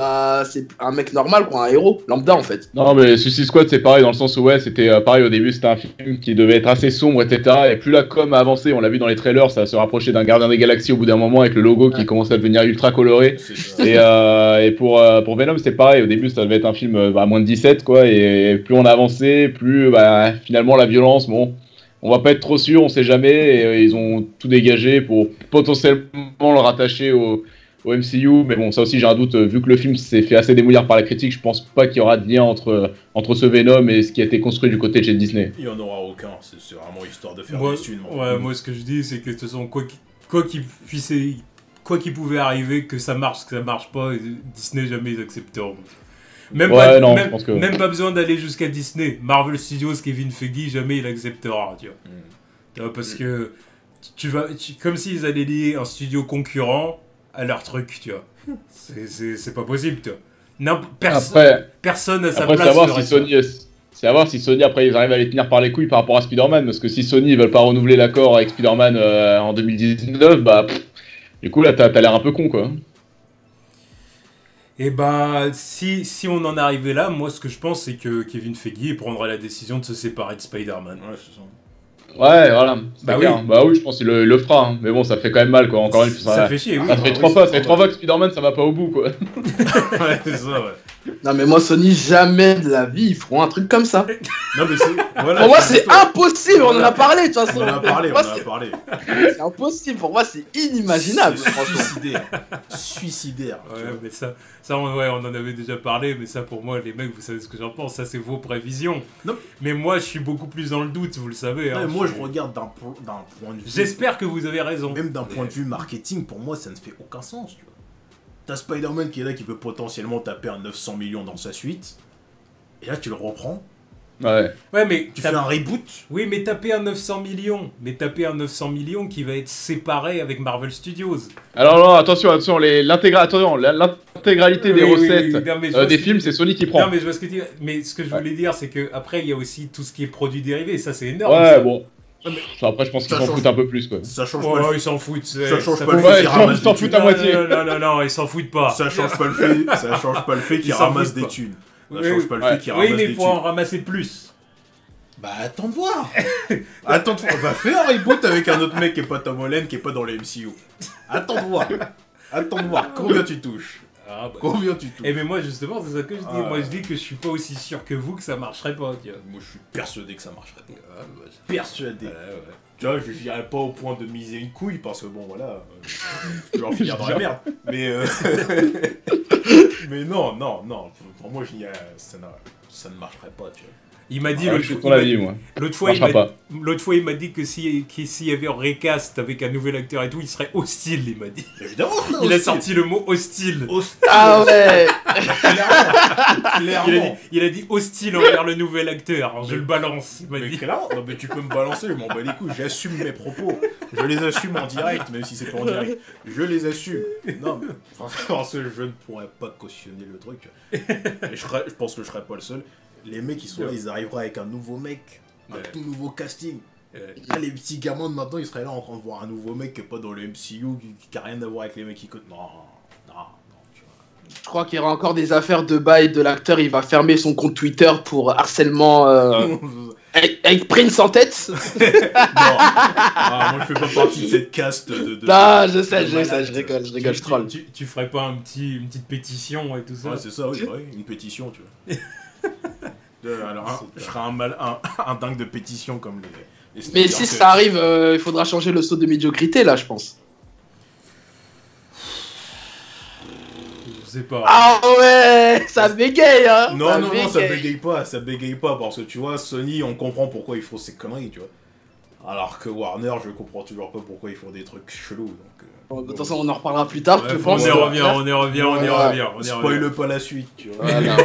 c'est un mec normal, quoi, un héros, lambda en fait. Non, mais Suicide Squad, c'est pareil, dans le sens où, ouais, c'était pareil au début, c'était un film qui devait être assez sombre, etc. Et plus la com a avancé, on l'a vu dans les trailers, ça se rapprochait d'un Gardien des Galaxies au bout d'un moment, avec le logo qui commençait à devenir ultra coloré. Et pour Venom, c'était pareil, au début, ça devait être un film à moins de 17, quoi, et plus on a avancé, plus, finalement, la violence, bon. On va pas être trop sûr, on sait jamais, et ils ont tout dégagé pour potentiellement le rattacher au MCU, mais bon, ça aussi j'ai un doute, vu que le film s'est fait assez démolir par la critique, je pense pas qu'il y aura de lien entre ce Venom et ce qui a été construit du côté de chez Disney. Il y en aura aucun, c'est vraiment histoire de faire des thunes. Moi ce que je dis, c'est que de toute façon, quoi qu'il pouvait arriver, que ça marche pas, Disney jamais ils accepteront. Même pas besoin d'aller jusqu'à Disney. Marvel Studios, Kevin Feige, jamais il acceptera, tu vois. Parce que comme s'ils allaient lier un studio concurrent à leur truc, tu vois. C'est pas possible, tu vois. Personne n'a sa place. C'est à voir si Sony, après, ils arrivent à les tenir par les couilles par rapport à Spider-Man. Parce que si Sony, ils veulent pas renouveler l'accord avec Spider-Man en 2019, du coup, là, t'as l'air un peu con, quoi. Et si on en arrivait là, moi ce que je pense c'est que Kevin Feige prendra la décision de se séparer de Spider-Man. Ouais, c'est ça. Ouais, voilà. Oui, je pense qu'il le fera. Hein. Mais bon, ça fait quand même mal, quoi. Encore une fois, ça fait chier, oui. Ça fait trois fois que Spider-Man, ça va pas au bout, quoi. Ouais, c'est ça, ouais. Non, mais moi, Sony, jamais de la vie, ils feront un truc comme ça. Non, mais pour moi, c'est impossible. On en a parlé, de toute façon. On en a parlé. C'est impossible. Pour moi, c'est inimaginable. Suicidaire. Ouais, mais ça on en avait déjà parlé, mais ça, pour moi, les mecs, vous savez ce que j'en pense. Ça, c'est vos prévisions. Non. Mais moi, je suis beaucoup plus dans le doute, vous le savez. Non, moi, je regarde d'un point de vue... J'espère que vous avez raison. Même d'un point de vue marketing, pour moi, ça ne fait aucun sens, tu vois. T'as Spider-Man qui est là, qui peut potentiellement taper un 900 millions dans sa suite. Et là, tu le reprends. Ouais, mais tu fais un reboot. Oui, mais taper un 900 millions. Mais taper un 900 millions qui va être séparé avec Marvel Studios. Alors non, attention, l'intégralité des recettes des films, c'est Sony qui prend. Non, mais je vois ce que tu dis. Mais ce que je voulais dire, c'est que après il y a aussi tout ce qui est produits dérivés. Ça, c'est énorme. Ouais, bon. Après, je pense qu'ils s'en foutent un peu plus, quoi. Ça change pas. Ils s'en foutent. Ça change pas le fait qu'ils ramassent des thunes. Ils s'en foutent à moitié. Non, ils s'en foutent pas. Ça change pas le fait qu'ils ramassent des thunes. Ça change pas le fait qu'ils ramassent des thunes. Oui, mais il faut en ramasser plus. Attends de voir. On va faire un reboot avec un autre mec qui est pas Tom Holland, qui est pas dans le MCU. Attends de voir. Combien tu touches. Combien tu touches. Et mais moi, justement, c'est ça que je dis. Moi, je dis que je suis pas aussi sûr que vous que ça marcherait pas. Tu vois. Moi, je suis persuadé que ça marcherait pas. Persuadé. Tu vois, je n'irais pas au point de miser une couille parce que bon, voilà, je vais en finir dans la merde. Mais non. Pour moi, ça ne marcherait pas, tu vois. Il m'a dit l'autre fois, il m'a dit que s'il y avait un recast avec un nouvel acteur et tout, il serait hostile, il m'a dit. Évidemment. Il a sorti le mot hostile. Ah ouais. Clairement. Il a dit hostile envers le nouvel acteur. Alors, je le balance. Il m'a dit. Clairement. Non, mais tu peux me balancer, je m'en bats les couilles. J'assume mes propos. Je les assume en direct, même si c'est pas en direct. Je les assume. Non, franchement, je ne pourrais pas cautionner le truc. Et je pense que je serais pas le seul. Les mecs qui sont là, ils arriveraient avec un nouveau mec, un tout nouveau casting. Là, les petits gamins de maintenant, ils seraient là en train de voir un nouveau mec qui est pas dans le MCU, qui a rien à voir avec les mecs qui connaissent. Non, tu Je crois qu'il y aura encore des affaires de bail de l'acteur. Il va fermer son compte Twitter pour harcèlement avec Prince en tête. Non. Moi je fais pas partie de cette caste de Ah, je sais, je rigole, je troll. Tu ferais pas une petite pétition et tout ça? Ouais, c'est ça, oui, ouais, une pétition, tu vois. Alors, je serais un dingue de pétition comme les Mais si ça arrive, il faudra changer le saut de médiocrité là, je pense. Je sais pas. Ah ouais, ça bégaye, hein. Non, ça bégaye pas, parce que tu vois, Sony, on comprend pourquoi ils font ces conneries, tu vois. Alors que Warner, je comprends toujours pas pourquoi ils font des trucs chelous, donc... Bon, de toute façon, on en reparlera plus tard, je pense. On y revient. Spoil pas la suite, tu vois. Voilà.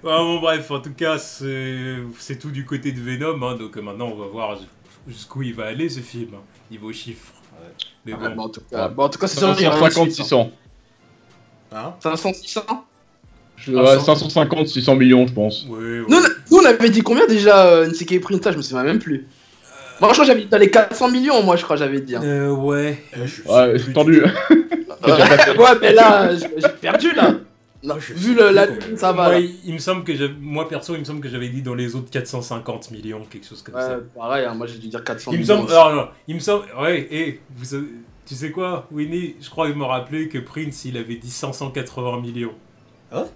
Bon, bref, en tout cas, c'est tout du côté de Venom, hein, donc maintenant on va voir jusqu'où il va aller ce film, hein, niveau chiffres. Ouais. Mais Ouais, bon. en tout cas, c'est sûr qu'il y aura 550, 600. Hein 500, 600. 550, 600 millions, je pense. Ouais. Nous, on avait dit combien déjà, Nsekai Prince, je me souviens même plus. Moi, je crois que j'avais dit dans les 400 millions, moi, je crois que j'avais dit. Hein. Ouais. Ouais, c'est tendu. Ouais, mais là, j'ai perdu, là. Non, vu la ça va. Ouais, Là. il me semble que moi perso, il me semble que j'avais dit dans les autres 450 millions, quelque chose comme ça. Ouais, pareil, hein, moi j'ai dû dire 400 Il me millions. semble, alors, non, il me semble, ouais, et tu sais quoi, Winnie, je crois qu'il me rappelait que Prince, il avait dit 580 millions. Hein?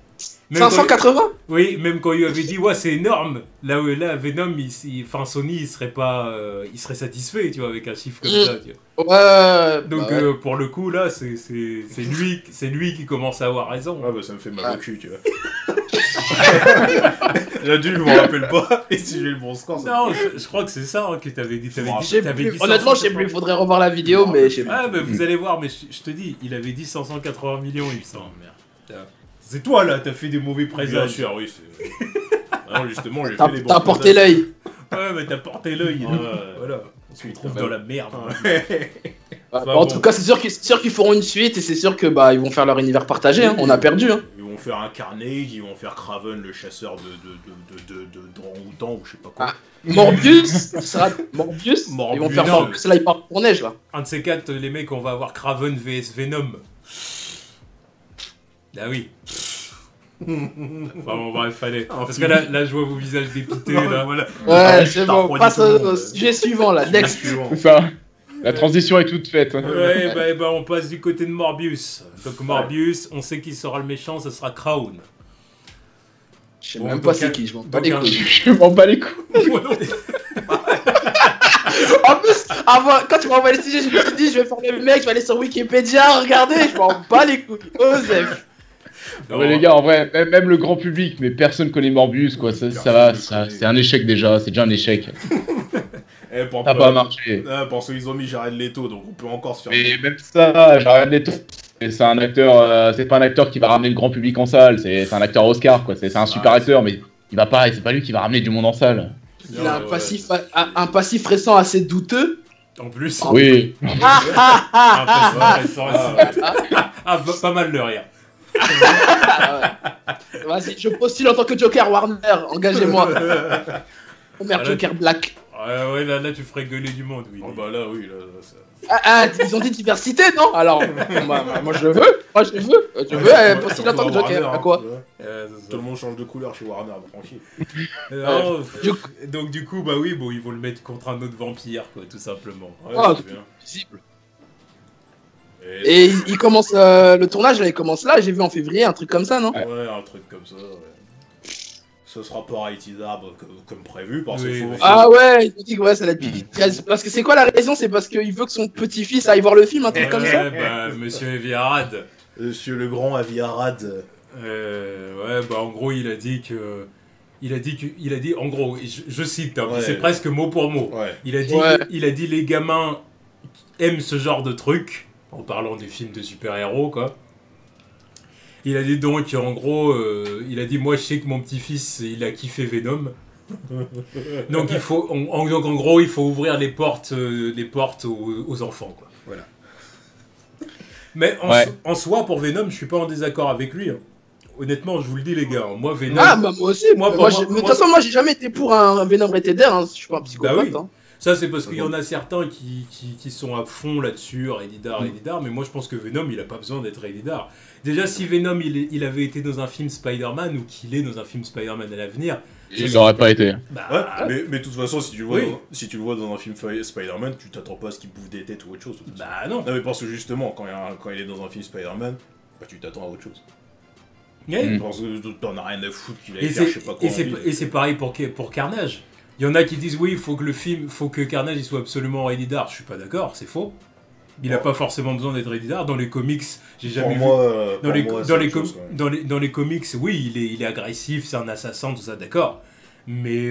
580 Oui, même quand il avait dit, ouais, c'est énorme. Là, Venom, enfin, Sony, il serait satisfait, tu vois, avec un chiffre comme ça, tu vois. Ouais. Donc, bah ouais. pour le coup, là, c'est lui qui commence à avoir raison. Ouais, bah ça me fait mal au cul, tu vois. J'ai dit, je m'en rappelle pas, et si j'ai le bon score, ça Non, je crois que c'est ça hein, que t'avais dit. Honnêtement, je sais plus, il faudrait revoir la vidéo, mais je sais Ah, plus. mais vous allez voir, mais je te dis, il avait dit 580 millions, il me semble. Merde. C'est toi là, t'as fait des mauvais Bien présages. sûr, oui, c'est... Non, justement, j'ai fait les bons T'as porté présages. l'œil. Ouais, mais t'as porté l'œil. là. Voilà. On se retrouve dans la merde. En tout cas, c'est sûr qu'ils feront une suite et c'est sûr que ils vont faire leur univers partagé. Hein. On a perdu. Hein. Ils vont faire un Carnage, ils vont faire Kraven, le chasseur de orang-outan ou je sais pas quoi. Ah. Morbius, ça sera Morbius. Ils vont faire Morbius, là ils partent pour neige là. Un de ces quatre, les mecs, on va avoir Kraven vs Venom. Ah oui. Enfin bon, bref, fallait. Parce que là, je vois vos visages dépités là. Voilà. Ouais, c'est bon. Passe au sujet suivant là. Next. C'est ça. La transition est toute faite. Ouais, on passe du côté de Morbius. Donc Morbius, on sait qui sera le méchant, ce sera Crown. Je sais même pas c'est qui, je m'en bats les couilles. Je m'en bats les couilles. En plus, quand tu m'as envoyé le sujet, je me suis dit, je vais faire le mec, je vais aller sur Wikipédia, regarder, je m'en bats les couilles. Osef. Non, mais les gars, en vrai, même le grand public, mais personne connaît Morbius, quoi. Ça va, c'est un échec déjà, c'est déjà un échec. Ça n'a pas marché. Parce qu'ils ont mis Jared Leto, donc on peut encore se faire. Mais même ça, Jared Leto, c'est un acteur, c'est pas un acteur qui va ramener le grand public en salle, c'est un acteur Oscar, quoi. C'est un super acteur, mais il va pas, c'est pas lui qui va ramener du monde en salle. Il a un passif récent assez douteux. En plus. Oui. Pas mal de rire. Vas-y, je postule en tant que Joker Warner, engagez-moi. Oh merde, Joker Black. Ouais, là tu ferais gueuler du monde, oui. Oh bah là, oui, là, ça... Ils ont dit diversité, non? Alors, moi je veux postuler en tant que Joker, à quoi? Tout le monde change de couleur chez Warner, tranquille. Donc du coup, ils vont le mettre contre un autre vampire, quoi, tout simplement. Ouais, c'est bien. Visible. Et il commence le tournage, là, il commence là, j'ai vu en février, un truc comme ça, non? Ouais, un truc comme ça, ouais. Ce sera pas Haïti d'arbre comme prévu, parce qu'il faut... Ah ouais, il dit que ça va être parce que c'est quoi la raison? C'est parce qu'il veut que son petit-fils aille voir le film, un truc comme ça? Monsieur Avi Arad. Monsieur le grand Avi Arad. En gros, il a dit, en gros, je cite, hein, c'est presque mot pour mot. Ouais. Il a dit les gamins aiment ce genre de truc, en parlant des films de super-héros, quoi. Il a dit donc, en gros, moi je sais que mon petit-fils, il a kiffé Venom. Donc en gros, il faut ouvrir les portes aux enfants, quoi. Voilà. Mais en soi, pour Venom, je suis pas en désaccord avec lui. Hein. Honnêtement, je vous le dis, les gars. Moi, Venom. Ah, moi aussi. De toute façon, moi, j'ai jamais été pour un Venom rated R. Hein. Je suis pas un psychopathe. Bah oui. Hein. Ça, c'est parce qu'il y en a certains qui sont à fond là-dessus, Redidar, mais moi je pense que Venom, il a pas besoin d'être Redidar. Déjà, si Venom, il avait été dans un film Spider-Man, ou qu'il est dans un film Spider-Man à l'avenir... Il l'aurait pas été. Bah, ouais, mais de toute façon, si tu le vois dans un film Spider-Man, tu t'attends pas à ce qu'il bouffe des têtes ou autre chose. Bah non. Non, mais parce que justement, quand il est dans un film Spider-Man, bah tu t'attends à autre chose. Ouais. Parce que t'en as rien à foutre qu'il aille faire je sais pas quoi. Et c'est pareil pour Carnage. Il y en a qui disent oui, il faut que Carnage il soit absolument Redidar. Je suis pas d'accord, c'est faux. Il a pas forcément besoin d'être Redidar. Dans les comics, j'ai jamais vu. Dans les comics, oui, il est agressif, c'est un assassin, tout ça, d'accord. Mais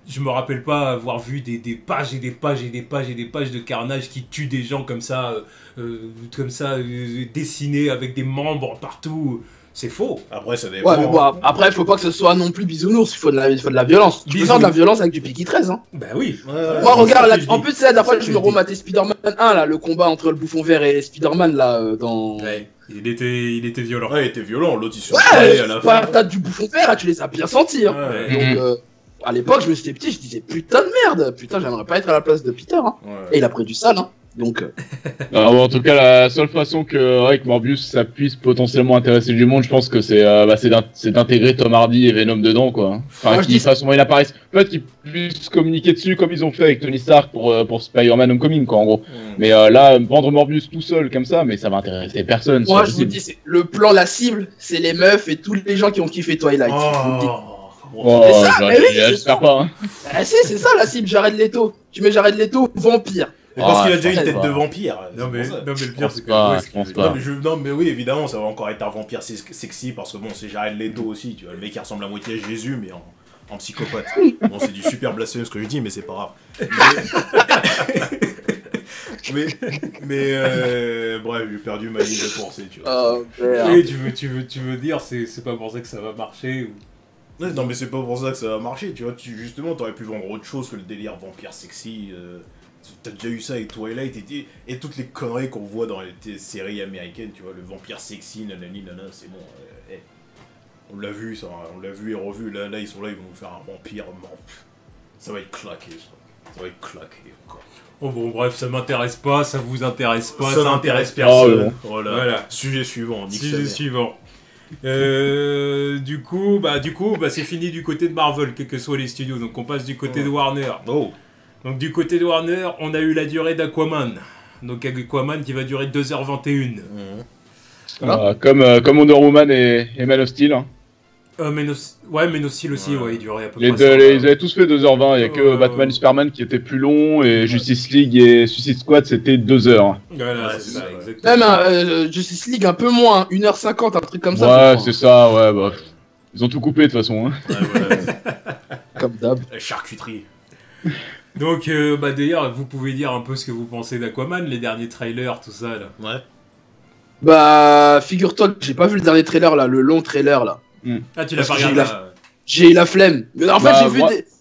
je me rappelle pas avoir vu des pages et des pages et des pages et des pages de Carnage qui tue des gens comme ça, dessinés avec des membres partout. C'est faux. Après, ça dépend. Ouais, mais bon, après, il faut pas que ce soit non plus bisounours, il faut de la violence. Tu peux faire de la violence avec du Piki 13, hein. Bah oui. Moi, regarde, là, en plus, c'est d'après, je me rematais Spider-Man 1, là, le combat entre le bouffon vert et Spider-Man, là, dans... Ouais, il était violent. Ouais, il était violent, l'autre, il se fait à la fin. T'as du bouffon vert, là, tu les as bien sentis, hein. Ouais. Donc, à l'époque, j'étais petit, je disais, putain de merde, putain, j'aimerais pas être à la place de Peter, hein. Ouais. Et il a pris du sale, hein. Donc... en tout cas, la seule façon que Morbius ça puisse potentiellement intéresser du monde, je pense que c'est d'intégrer Tom Hardy et Venom dedans, quoi. Enfin, qu'ils fassent moment il apparaissent. Peut-être qu'ils puissent communiquer dessus comme ils ont fait avec Tony Stark pour Spider-Man Homecoming, quoi, en gros. Mais là, vendre Morbius tout seul comme ça, mais ça va intéresser personne. Moi, je vous dis, le plan, la cible, c'est les meufs et tous les gens qui ont kiffé Twilight. J'espère pas. Hein. C'est ça la cible, Jared Leto. Tu mets Jared Leto, vampire. Mais parce qu'il a déjà une tête de vampire. Non mais le pire c'est que je pense pas. Non mais oui évidemment ça va encore être un vampire sexy parce que bon c'est Jared Leto aussi, tu vois, le mec qui ressemble à moitié à Jésus mais en psychopathe. Bon c'est du super blasphème ce que je dis mais c'est pas grave. Bref j'ai perdu ma ligne de pensée tu vois. Oui tu veux dire c'est pas pour ça que ça va marcher ou... Non mais c'est pas pour ça que ça va marcher tu vois, justement t'aurais pu vendre autre chose que le délire vampire sexy. T'as déjà eu ça avec Twilight et toutes les conneries qu'on voit dans les séries américaines, tu vois, le vampire sexy, nanani, nana, c'est bon. On l'a vu, ça, on l'a vu et revu. Là, ils sont là, ils vont nous faire un vampire. Ça va être claqué, ça va être claqué encore. Oh bon, bref, ça m'intéresse pas, ça vous intéresse pas, ça n'intéresse personne. Voilà. Sujet suivant. Sujet suivant. Du coup, c'est fini du côté de Marvel, quels que soient les studios. Donc on passe du côté de Warner. Donc du côté de Warner, on a eu la durée d'Aquaman. Donc Aquaman qui va durer 2h21. Comme Wonder Woman et Man of Steel. Hein. Man of Steel aussi, il durait à peu près. Ils avaient tous fait 2h20, il n'y a que Batman et Superman qui étaient plus longs, et Justice League et Suicide Squad c'était 2h. Voilà, c'est ça, exactement. Même Justice League un peu moins, 1h50, un truc comme ça. Ouais, c'est ça, ouais, bah. Ils ont tout coupé de toute façon. Hein. Comme d'hab. La charcuterie. Donc, d'ailleurs, vous pouvez dire un peu ce que vous pensez d'Aquaman, les derniers trailers, tout ça, là. Ouais. Bah, figure-toi que j'ai pas vu le dernier trailer, là, le long trailer, là. Ah, tu l'as pas regardé J'ai eu la flemme. Mais en fait,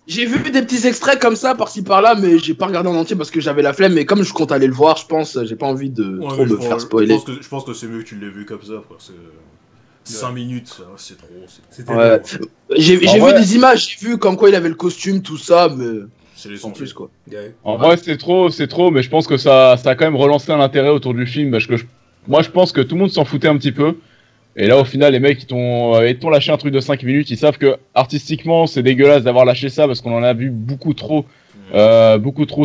j'ai vu des petits extraits comme ça, par-ci par-là, mais j'ai pas regardé en entier parce que j'avais la flemme. Mais comme je compte aller le voir, je pense, j'ai pas envie de trop me faire spoiler. Je pense que c'est mieux que tu l'aies vu comme ça, parce que 5 minutes, c'est trop. J'ai vu des images, j'ai vu comme quoi il avait le costume, tout ça, mais... En plus quoi. En vrai c'est trop, mais je pense que ça a quand même relancé un intérêt autour du film parce que moi je pense que tout le monde s'en foutait un petit peu. Et là au final les mecs ils t'ont lâché un truc de 5 minutes, ils savent que artistiquement c'est dégueulasse d'avoir lâché ça parce qu'on en a vu beaucoup trop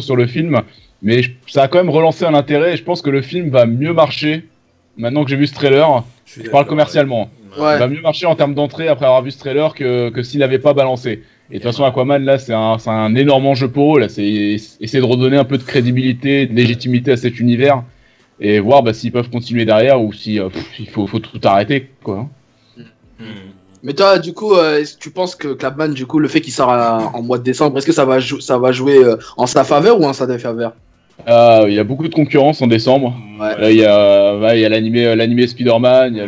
sur le film. Mais ça a quand même relancé un intérêt et je pense que le film va mieux marcher maintenant que j'ai vu ce trailer. Je parle commercialement. Ouais. Il va mieux marcher en termes d'entrée après avoir vu ce trailer que s'il n'avait pas balancé. Et de toute façon, Aquaman, là, c'est un énorme enjeu pour eux. Là, c'est essayer de redonner un peu de crédibilité, de légitimité à cet univers. Et voir s'ils peuvent continuer derrière ou si il faut tout arrêter, quoi. Mais toi, du coup, est-ce que tu penses que Clapman, du coup, le fait qu'il sort en mois de décembre, est-ce que ça va jouer en sa faveur ou en sa défaveur? Il y a beaucoup de concurrence en décembre. Ouais. Il y a l'animé Spider-Man, il y a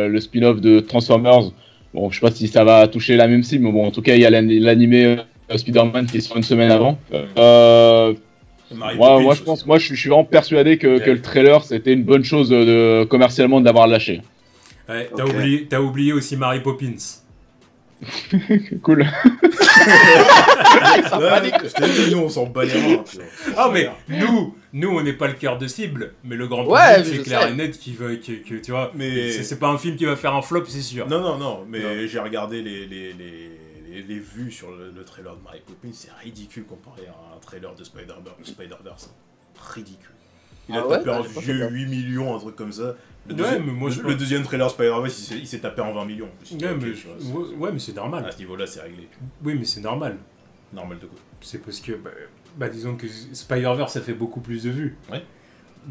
le spin-off de Transformers. Bon, je sais pas si ça va toucher la même cible, mais bon, en tout cas, il y a l'animé Spider-Man qui est sur une semaine avant. Moi, je suis vraiment persuadé que le trailer, c'était une bonne chose commercialement d'avoir lâché. Ouais, t'as oublié aussi Mary Poppins. Cool. Je t'ai dit, nous on s'en bat les reins. Ah mais nous on n'est pas le cœur de cible, mais le grand Ouais, public c'est clair et net qui veut que tu vois. Mais c'est pas un film qui va faire un flop, c'est sûr. Non, mais Non. j'ai regardé les vues sur le trailer de Mary Poppins, c'est ridicule comparé à un trailer de Spider-Verse. Ridicule. Il a Ah ouais, tapé un j'ai pas fait vieux gaffe. 8 millions, un truc comme ça. Le Ouais, mais moi, je le deuxième trailer Spider-Verse, il s'est tapé en 20 millions. Ouais, mais c'est normal. À ce niveau-là, c'est réglé. Oui, mais c'est normal. Normal de quoi. C'est parce que, disons que Spider-Verse ça fait beaucoup plus de vues. Ouais.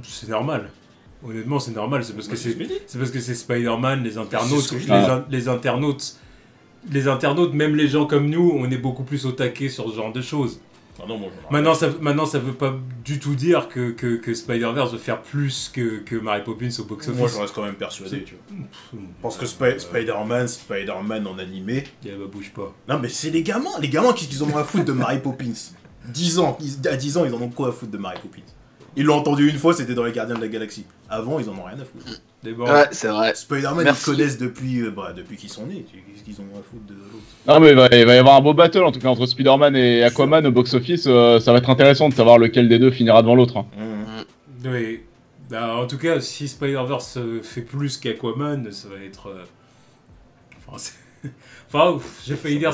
C'est normal. Honnêtement, c'est normal. C'est parce que c'est ce que je dis. c'est parce que c'est Spider-Man, les C'est internautes, ce que je les internautes, même les gens comme nous, on est beaucoup plus au taquet sur ce genre de choses. Ah non, moi, j'en ai rien. Maintenant, ça veut pas du tout dire que Spider-Verse veut faire plus que Mary Poppins au box-office. Moi, je reste quand même persuadé, tu vois. Parce que Spider-Man en animé. Bouge pas. Non, mais c'est les gamins qui en ont à foutre de Mary Poppins. 10 ans, à 10 ans, ils en ont quoi à foutre de Mary Poppins? Ils l'ont entendu une fois, c'était dans les Gardiens de la Galaxie. Avant, ils en ont rien à foutre. Ouais, c'est vrai. Spider-Man, ils Merci. connaissent depuis qu'ils sont nés. Qu'est-ce qu'ils ont à foutre de l'autre? Non mais il va y avoir un beau battle en tout cas entre Spider-Man et Aquaman au box-office. Ça va être intéressant de savoir lequel des deux finira devant l'autre. Hein. Oui. En tout cas, si Spider-Verse fait plus qu'Aquaman, ça va être. J'ai failli dire.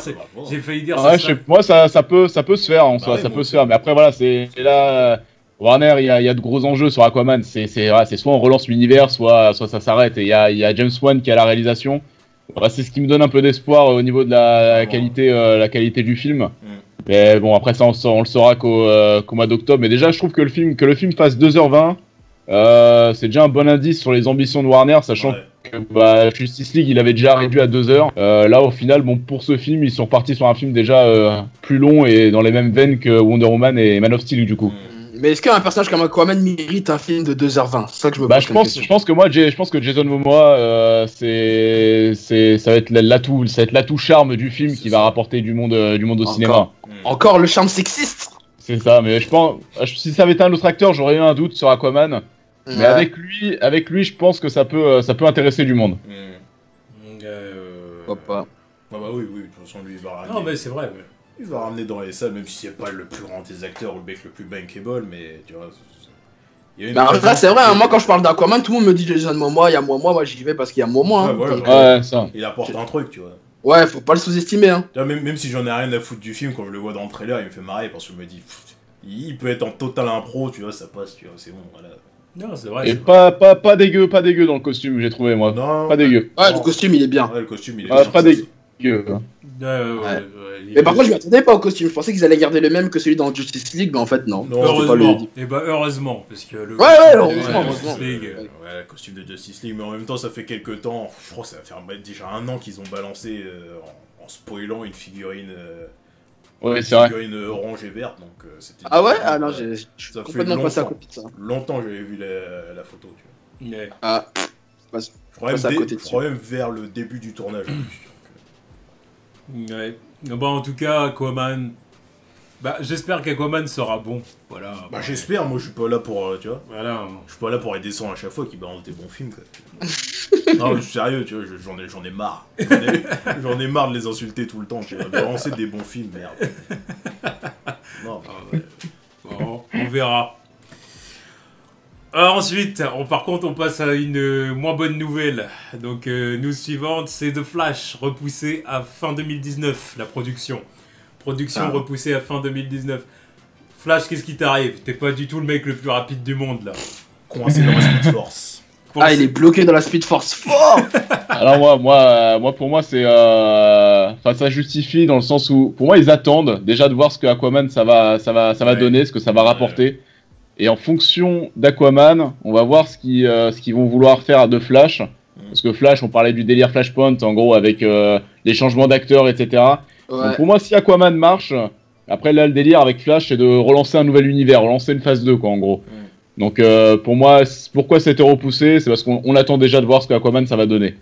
J'ai failli dire. Ouais, moi ça peut se faire en soi, ouais, ça moi peut aussi. se faire. Mais après voilà, c'est là. Warner, il y a de gros enjeux sur Aquaman. C'est soit on relance l'univers, soit ça s'arrête. Et il y a James Wan qui a la réalisation. Voilà, c'est ce qui me donne un peu d'espoir au niveau de la qualité du film. Mais bon, après ça, on le saura qu'au mois d'octobre. Mais déjà, je trouve que le film fasse 2h20, c'est déjà un bon indice sur les ambitions de Warner, sachant que Justice League, il avait déjà réduit à 2h. Là, au final, bon, pour ce film, ils sont partis sur un film déjà plus long et dans les mêmes veines que Wonder Woman et Man of Steel, du coup. Mais est-ce qu'un personnage comme Aquaman mérite un film de 2h20? C'est ça que je me pose comme question. Je pense que Jason Momoa, ça va être l'atout charme du film qui va rapporter du monde au cinéma. Encore le charme sexiste. C'est ça, mais je pense, si ça avait été un autre acteur, j'aurais eu un doute sur Aquaman. Mais Ouais. avec lui, je pense que ça peut intéresser du monde. Pourquoi pas. Ah bah oui, de toute façon, lui, il va ramener. Non, mais c'est vrai. Il va ramener dans les salles, même si c'est pas le plus grand des acteurs ou le mec le plus bankable, mais tu vois. Il y a une Bah, présence là, c'est vrai, hein, qui- moi quand je parle d'Aquaman, tout le monde me dit Jason Momoa, il y a moi j'y vais parce qu'il y a Momoa. Hein. Ouais, Donc, Ouais, ça. Il apporte un truc, tu vois. ouais, faut pas le sous-estimer. Hein. Tu vois, même si j'en ai rien à foutre du film, quand je le vois dans le trailer, il me fait marrer parce que je me dis, il peut être en total impro, tu vois, ça passe, tu vois, c'est bon, voilà. Non, c'est vrai. Et pas dégueu dans le costume, j'ai trouvé moi. Non, Pas dégueu. Ouais, Non. le costume il est bien. Ouais, le costume, il est Ouais, bien. pas dégueu. Mais par contre, je m'attendais pas au costume. Je pensais qu'ils allaient garder le même que celui dans Justice League, mais en fait, non. Non, C'était pas le- Heureusement. Et bah heureusement, parce que le. Ouais, le- heureusement, le- heureusement. League, Ouais, le costume de Justice League, mais en même temps, ça fait quelques temps, je crois que ça va faire déjà 1 an qu'ils ont balancé en spoilant une figurine, Ouais, c'est vrai. orange et verte, donc c'était. Ah ouais? Ah non, je suis Ça fait complètement passé à longtemps. côté de ça. Longtemps que j'avais vu la photo, tu vois. Ouais. Ah, Je crois Passe à côté je crois même vers le début du tournage. en plus, Ouais. Bon, en tout cas, Aquaman. J'espère qu'Aquaman sera bon. Voilà. Bah j'espère, moi je suis pas là pour, tu vois, Voilà. je suis pas là pour être décent à chaque fois qu'ils balancent des bons films, quoi. Non, je suis sérieux, tu vois, j'en ai marre. J'en ai marre de les insulter tout le temps, tu vois, de balancer des bons films, merde. Non. Bon, on verra. Alors ensuite, par contre, on passe à une moins bonne nouvelle. Donc, news suivante, c'est The Flash, repoussé à fin 2019, la production. Production repoussée à fin 2019. Flash, qu'est-ce qui t'arrive? T'es pas du tout le mec le plus rapide du monde, là. Coincé dans la Speed Force. ah, il est bloqué dans la Speed Force fort. Alors moi pour moi c'est enfin ça justifie dans le sens où pour moi ils attendent déjà de voir ce que Aquaman ça va Ouais. donner, ce que ça va rapporter. Et en fonction d'Aquaman, on va voir ce qu'ils vont vouloir faire de Flash. Parce que Flash, on parlait du délire Flashpoint en gros avec les changements d'acteurs, etc. Ouais. Donc pour moi si Aquaman marche, après là le délire avec Flash c'est de relancer un nouvel univers, relancer une phase 2 quoi en gros. Donc pour moi, pourquoi ça a été repoussé? C'est parce qu'on attend déjà de voir ce que Aquaman ça va donner.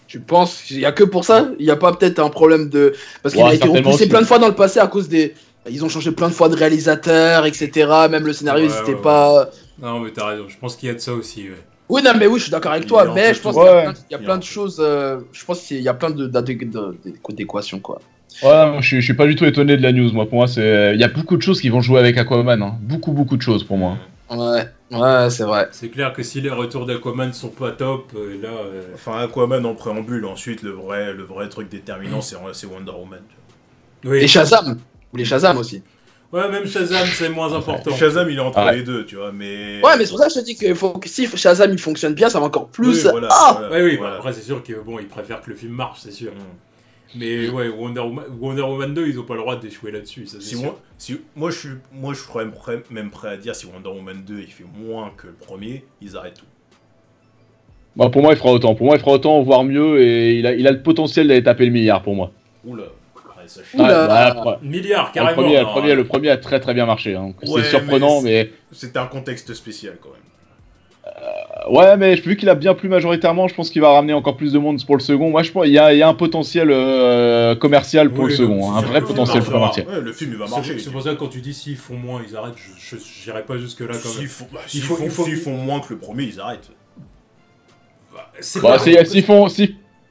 Tu penses il y a que pour ça? Il y a pas peut-être un problème de parce qu'il Ouais, a été certainement repoussé aussi. plein de fois dans le passé à cause des ils ont changé plein de fois de réalisateur, etc. Même le scénario, Ouais, c'était ouais. pas. Non, mais t'as raison, je pense qu'il y a de ça aussi, ouais. Oui, non, mais oui, je suis d'accord avec Il toi, est mais un je peu pense tout- qu'il Ouais. y a plein de choses. Je pense qu'il y a plein d'équations, quoi. Ouais, moi, je suis pas du tout étonné de la news. Moi, pour moi, il y a beaucoup de choses qui vont jouer avec Aquaman. Hein. Beaucoup de choses pour moi. Ouais, c'est vrai. C'est clair que si les retours d'Aquaman sont pas top, là. Enfin, Aquaman en préambule, ensuite, le vrai truc déterminant, c'est Wonder Woman. Tu Oui. Et Shazam. Ou les Shazam aussi. Ouais, même Shazam, c'est moins important. vois. Shazam, il est entre Ouais. les deux, tu vois, mais... Ouais, mais c'est pour ça que je te dis que si Shazam il fonctionne bien, ça va encore plus. Oui, voilà, Ah voilà, Ouais, oui, voilà. bah, après, c'est sûr que bon, ils préfèrent que le film marche, c'est sûr. Mm. Mais ouais, Wonder Woman 2, ils ont pas le droit d'échouer là-dessus, ça c'est Si sûr. moi, je serais même prêt à dire si Wonder Woman 2 il fait moins que le premier, ils arrêtent tout. Bah, pour moi, il fera autant. Pour moi, il fera autant, voire mieux. Et il a le potentiel d'aller taper le milliard pour moi. Oula. Ouais, ça, je- Oula. Bah, Milliard, le carrément. premier, non. le premier a très bien marché. Hein. Ouais, C'est surprenant, mais... C'était un contexte spécial quand même. Ouais, mais vu qu'il a bien plu majoritairement, je pense qu'il va ramener encore plus de monde pour le second. Moi, je pense qu'il y a un potentiel commercial pour Oui, le second. non, Hein, un c'est vrai sûr, potentiel ça commercial. Ouais, le film il va C'est marcher. c'est pour ça que quand tu dis s'ils font moins, ils arrêtent, j'irai pas jusque là quand même. S'ils faut- font moins que le premier, ils arrêtent. C'est Bah, pas- s'ils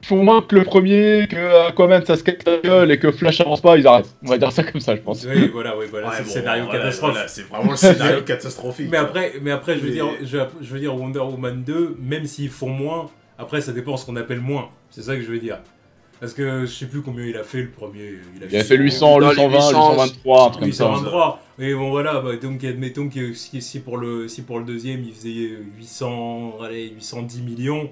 font moins que le premier, que Aquaman ça se casse la gueule et que Flash avance pas, ils arrêtent. On va dire ça comme ça, je pense. Oui, voilà, c'est Ouais, le bon, scénario voilà, catastrophe. voilà, c'est vraiment le scénario catastrophique. Mais après, je veux Mais- dire, je veux dire Wonder Woman 2, même s'ils font moins, après ça dépend ce qu'on appelle moins. C'est ça que je veux dire. Parce que je sais plus combien il a fait le premier. Il a fait 800, Dans les 820, 800, 823, un truc comme ça. 823. Mais bon voilà, bah, donc admettons que si pour le deuxième il faisait 810 millions.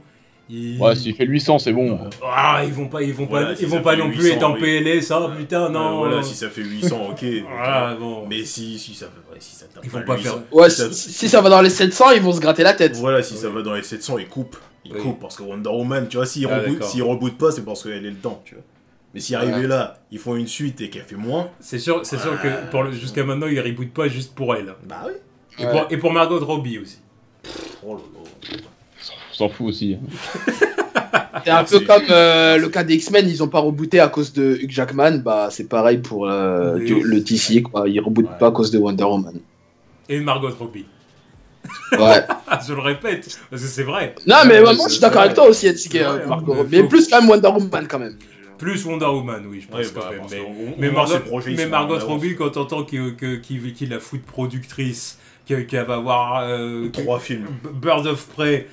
Ouais, s'il fait 800, c'est bon. Ah, ils vont Voilà, pas, si ils ça vont pas fait non plus 800, être en oui. PLS, ça, putain, non. Voilà, si ça fait 800, ok. Voilà, bon. Mais si ça tape Ils vont le pas 800, faire. Ouais, ça- si ça va dans les 700, ils vont se gratter la tête. Voilà, si ça Oui. va dans les 700, ils coupent. Ils Oui. coupent parce que Wonder Woman, tu vois, s'ils Ah, rebootent, d'accord. pas, c'est parce qu'elle est dedans, tu vois. Mais si arrivé là, ils font une suite et qu'elle fait moins. C'est sûr que jusqu'à maintenant, ils rebootent pas juste pour elle. Bah oui. Et pour Margot Robbie aussi. Oh là là. On s'en fout aussi. C'est un peu Merci. comme le cas des X-Men, ils ont pas rebooté à cause de Hugh Jackman, bah c'est pareil pour Oui. le TC, quoi. Ils rebootent Ouais. pas à cause de Wonder Woman. Et Margot Robbie. Ouais. Je le répète, parce que c'est vrai. Non, mais Ouais, moi je c'est suis d'accord vrai. avec toi aussi, Etsike, C'est vrai, Margot hein, Robbie. faut- Mais plus quand même Wonder Woman quand même. Plus Wonder Woman, oui, je pense Ouais, quand bah, même. parce Mais, qu'on- mais on Margot, voit ses projets, ils mais sont Margot en avance. Robbie, quand t'entends qu'il la fout de productrice, qu'elle va avoir 3 films. Birds of Prey,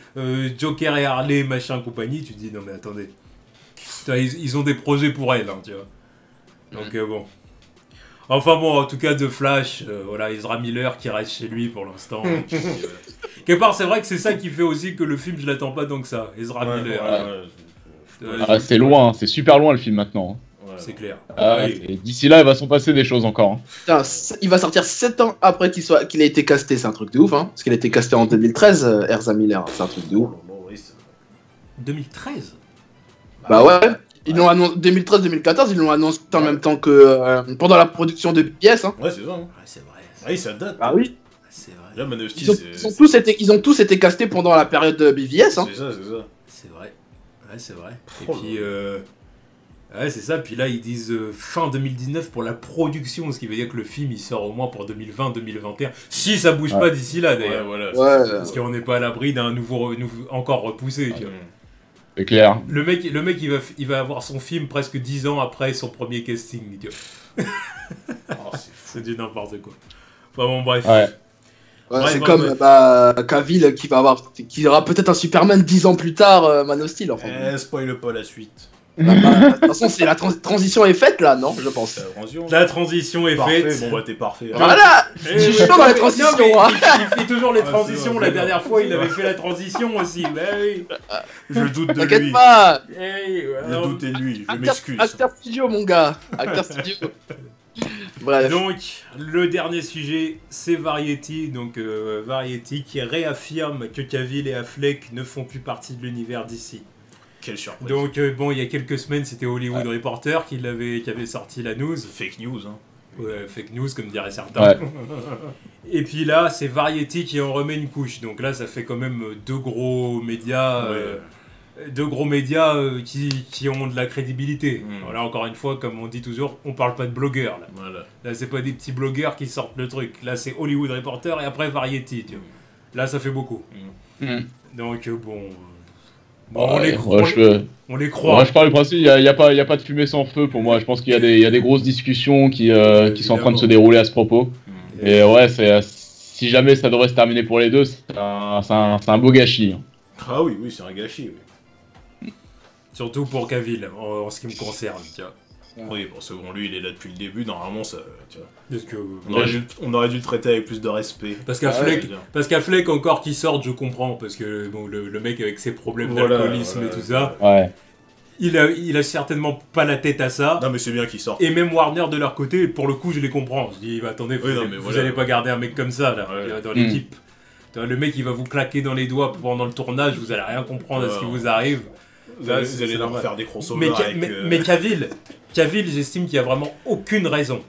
Joker et Harley, machin, compagnie, tu te dis non mais attendez. Putain, ils ont des projets pour elle, hein, tu vois. Donc bon. Enfin bon, en tout cas de Flash, voilà, Ezra Miller qui reste chez lui pour l'instant. Et puis, quelque part, c'est vrai que c'est ça qui fait aussi que le film, je l'attends pas tant que ça. Ezra Ouais, Miller, Ah, c'est loin, c'est super loin le film maintenant. ouais. c'est clair. Ah, Oui. et d'ici là, il va s'en passer des choses encore. Hein. Putain, il va sortir 7 ans après qu'il a été casté, c'est un truc de ouf, hein. Parce qu'il a été casté en 2013, Ezra Miller, c'est un truc de ouf. Bon, oui, c'est- 2013. Bah ouais, ils l'ont annoncé 2013-2014, ils l'ont annoncé en même temps que pendant la production de BS, hein. Ouais, c'est ça. Hein. Ouais, c'est vrai. Oui, ça date. Bah oui. C'est vrai. Là, Man of Steel, Ils ont tous été castés pendant la période de BVS, hein. c'est ça, c'est ça. C'est vrai. Ouais, c'est vrai. Et Oh puis, ouais, c'est ça. Puis là, ils disent fin 2019 pour la production, ce qui veut dire que le film il sort au moins pour 2020-2021. Si ça bouge Ouais. pas d'ici là, Ouais, d'ailleurs. voilà. Ouais. Parce qu'on n'est pas à l'abri d'un nouveau encore repoussé. Tu vois. C'est clair. Le mec il va avoir son film presque 10 ans après son premier casting. Tu vois. Oh, c'est fou. C'est du n'importe quoi. Enfin bon, bref. Ouais. Ouais, Ouais, c'est ouais, comme ouais. Cavill qui aura peut-être un Superman 10 ans plus tard, Man of Steel. Enfin. Spoil pas la suite. De toute façon, c'est la transition est faite là, non? Je pense. C'est la transition. La transition est Parfait, faite. bon bah t'es parfait. Voilà! Eh, Je suis ouais, chaud dans les non, transitions, mais hein. il fait toujours les Ah, c'est transitions. vrai, La c'est dernière vrai. fois, il avait fait la transition aussi. Mais oui. Je doute de T'inquiète lui. pas! Hey, Je alors, doute de lui, je m'excuse. Acteur studio, mon gars! Acteur studio! Bref. Donc, le dernier sujet, c'est Variety. Donc, Variety qui réaffirme que Cavill et Affleck ne font plus partie de l'univers d'ici. Quelle surprise. Donc, bon, il y a quelques semaines, c'était Hollywood Reporter qui avait sorti la news. Fake news, hein. Ouais, fake news, comme diraient certains. Ouais. Et puis là, c'est Variety qui en remet une couche. Donc là, ça fait quand même deux gros médias. Qui ont de la crédibilité. Mm. Alors là, encore une fois, comme on dit toujours, on parle pas de blogueurs. Là, Voilà. là c'est pas des petits blogueurs qui sortent le truc. Là, c'est Hollywood Reporter et après Variety. Tu vois. Là, ça fait beaucoup. Donc, bon... on les croit. Moi, je parle du principe, il n'y a pas de fumée sans feu pour moi. Je pense qu'il y a des grosses discussions qui sont en train de se dérouler à ce propos. Et ouais, si jamais ça devrait se terminer pour les deux, c'est un beau gâchis. Ah oui, c'est un gâchis. Oui. Surtout pour Cavill, en ce qui me concerne, tu vois. Oui, bon, selon lui, il est là depuis le début, normalement, ça, tu vois. Parce que, on aurait dû le traiter avec plus de respect. Parce qu'Affleck encore qui sorte, je comprends, parce que bon, le mec avec ses problèmes d'alcoolisme et tout ça, il a certainement pas la tête à ça. Non mais c'est bien qu'il sorte. Et même Warner de leur côté, pour le coup, je les comprends. Je dis, attendez, vous allez pas garder un mec comme ça là, dans l'équipe. Le mec, il va vous claquer dans les doigts pendant le tournage, vous allez rien comprendre à ce qui vous arrive. Vous allez leur faire des crossovers mais Cavill, j'estime qu'il y a vraiment aucune raison.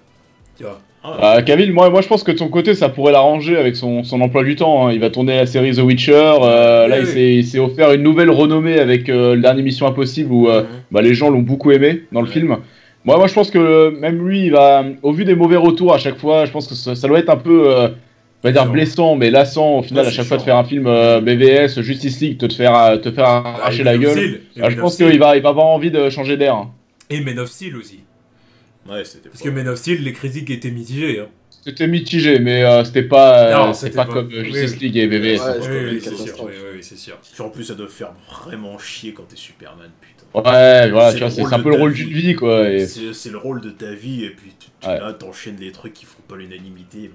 Tu vois. Cavill, moi je pense que de son côté ça pourrait l'arranger avec son emploi du temps. Hein. Il va tourner la série The Witcher. Il s'est offert une nouvelle renommée avec le dernier Mission Impossible où les gens l'ont beaucoup aimé dans le film. Moi je pense que même lui, il va, au vu des mauvais retours à chaque fois, je pense que ça doit être un peu, on va dire blessant, mais lassant au final à chaque fois de faire un film BVS, Justice League, te faire arracher la gueule. Je pense qu'il va avoir envie de changer d'air. Hein. Et Men of Steel aussi. Ouais, c'était parce que Men of Steel, les critiques étaient mitigées. Hein. C'était mitigé, mais c'était pas comme Justice League et BVS. Oui, c'est sûr. Puis en plus, ça doit faire vraiment chier quand t'es Superman, putain. Ouais, voilà, tu vois, c'est un peu le rôle d'une vie, quoi. C'est le rôle de ta vie, et puis là, t'enchaînes des trucs qui font pas l'unanimité.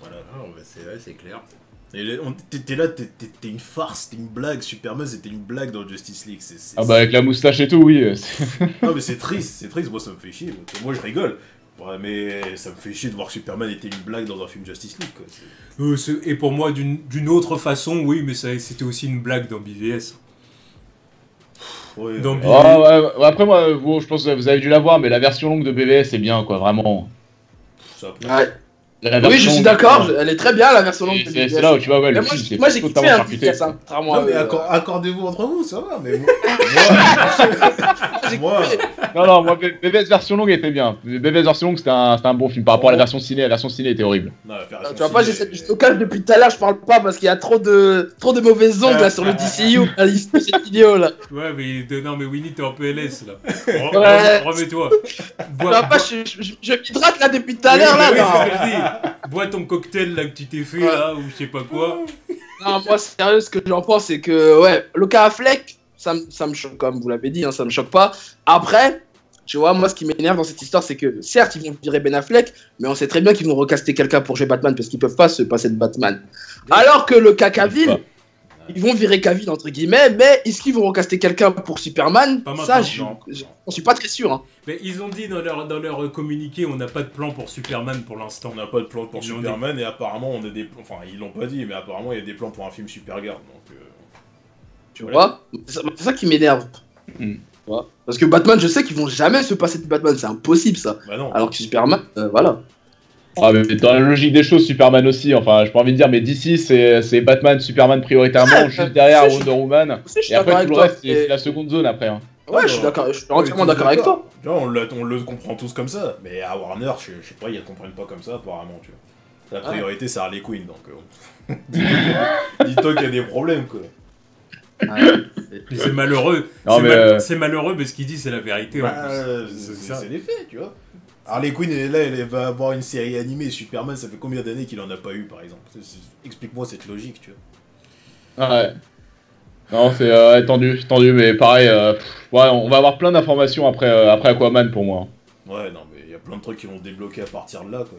Voilà. C'est clair. T'es là, t'es une farce, t'es une blague. Superman, c'était une blague dans Justice League. Avec la moustache et tout, oui. Non, mais c'est triste. Moi, ça me fait chier. Moi, je rigole. Ouais, mais ça me fait chier de voir que Superman était une blague dans un film Justice League, quoi. Et pour moi, d'une autre façon, oui, mais c'était aussi une blague dans BVS. Ouais, après, moi, je pense que vous avez dû la voir, mais la version longue de BVS est bien, quoi, vraiment. Oui, je suis d'accord, elle est très bien la version longue de BVS. C'est là où tu vois, le film, c'est totalement charcuté. Non, mais accordez-vous entre vous, ça va, mais moi... moi, BVS version longue était bien. BVS version longue, c'était un bon film par rapport à la version ciné. La version ciné était horrible. Non, tu vois pas, j'essaie de stockage depuis tout à l'heure, je parle pas parce qu'il y a trop de mauvaises ondes là sur le DCU. C'est idiot là. Ouais, mais Winnie, t'es en PLS là. Remets-toi. Tu vois pas, je m'hydrate là depuis tout à l'heure là. Bois ton cocktail là que tu t'es fait là, ou je sais pas quoi. Non, moi sérieux, ce que j'en pense c'est que le cas Affleck, ça me choque, comme vous l'avez dit, hein, ça me choque pas. Après, tu vois, moi ce qui m'énerve dans cette histoire c'est que certes ils vont virer Ben Affleck, mais on sait très bien qu'ils vont recaster quelqu'un pour jouer Batman parce qu'ils peuvent pas se passer de Batman. Alors que le cas Cavill, ils vont virer Cavill entre guillemets, mais est-ce qu'ils vont recaster quelqu'un pour Superman? Ça, on suis pas très sûr. Hein. Mais ils ont dit dans leur communiqué, on n'a pas de plan pour Superman pour l'instant. On n'a pas de plan pour Superman et apparemment on a des plans. Enfin, ils l'ont pas dit, mais apparemment il y a des plans pour un film Supergirl. Donc, tu vois, c'est ça qui m'énerve. Parce que Batman, je sais qu'ils vont jamais se passer de Batman, c'est impossible ça. Bah non. Alors que Superman, voilà. Mais dans la logique des choses, Superman aussi, enfin, j'ai pas envie de dire, mais d'ici, c'est Batman, Superman prioritairement, juste derrière Wonder Woman. Et après, tout le reste, c'est la seconde zone après. Hein. Ouais, je suis d'accord, je suis entièrement d'accord avec toi. Tu vois, on le comprend tous comme ça, mais à Warner, je sais pas, ils le comprennent pas comme ça, apparemment, tu vois. La priorité, c'est Harley Quinn, donc. Dis-toi qu'il y a des problèmes, quoi. C'est malheureux. C'est malheureux, mais ce qu'il dit, c'est la vérité. C'est les faits, tu vois. Harley Quinn, elle va avoir une série animée. Superman, ça fait combien d'années qu'il en a pas eu, par exemple? Explique-moi cette logique, tu vois. Ouais. Non, c'est tendu, mais pareil, on va avoir plein d'informations après Aquaman pour moi. Ouais, non, mais il y a plein de trucs qui vont se débloquer à partir de là, quoi.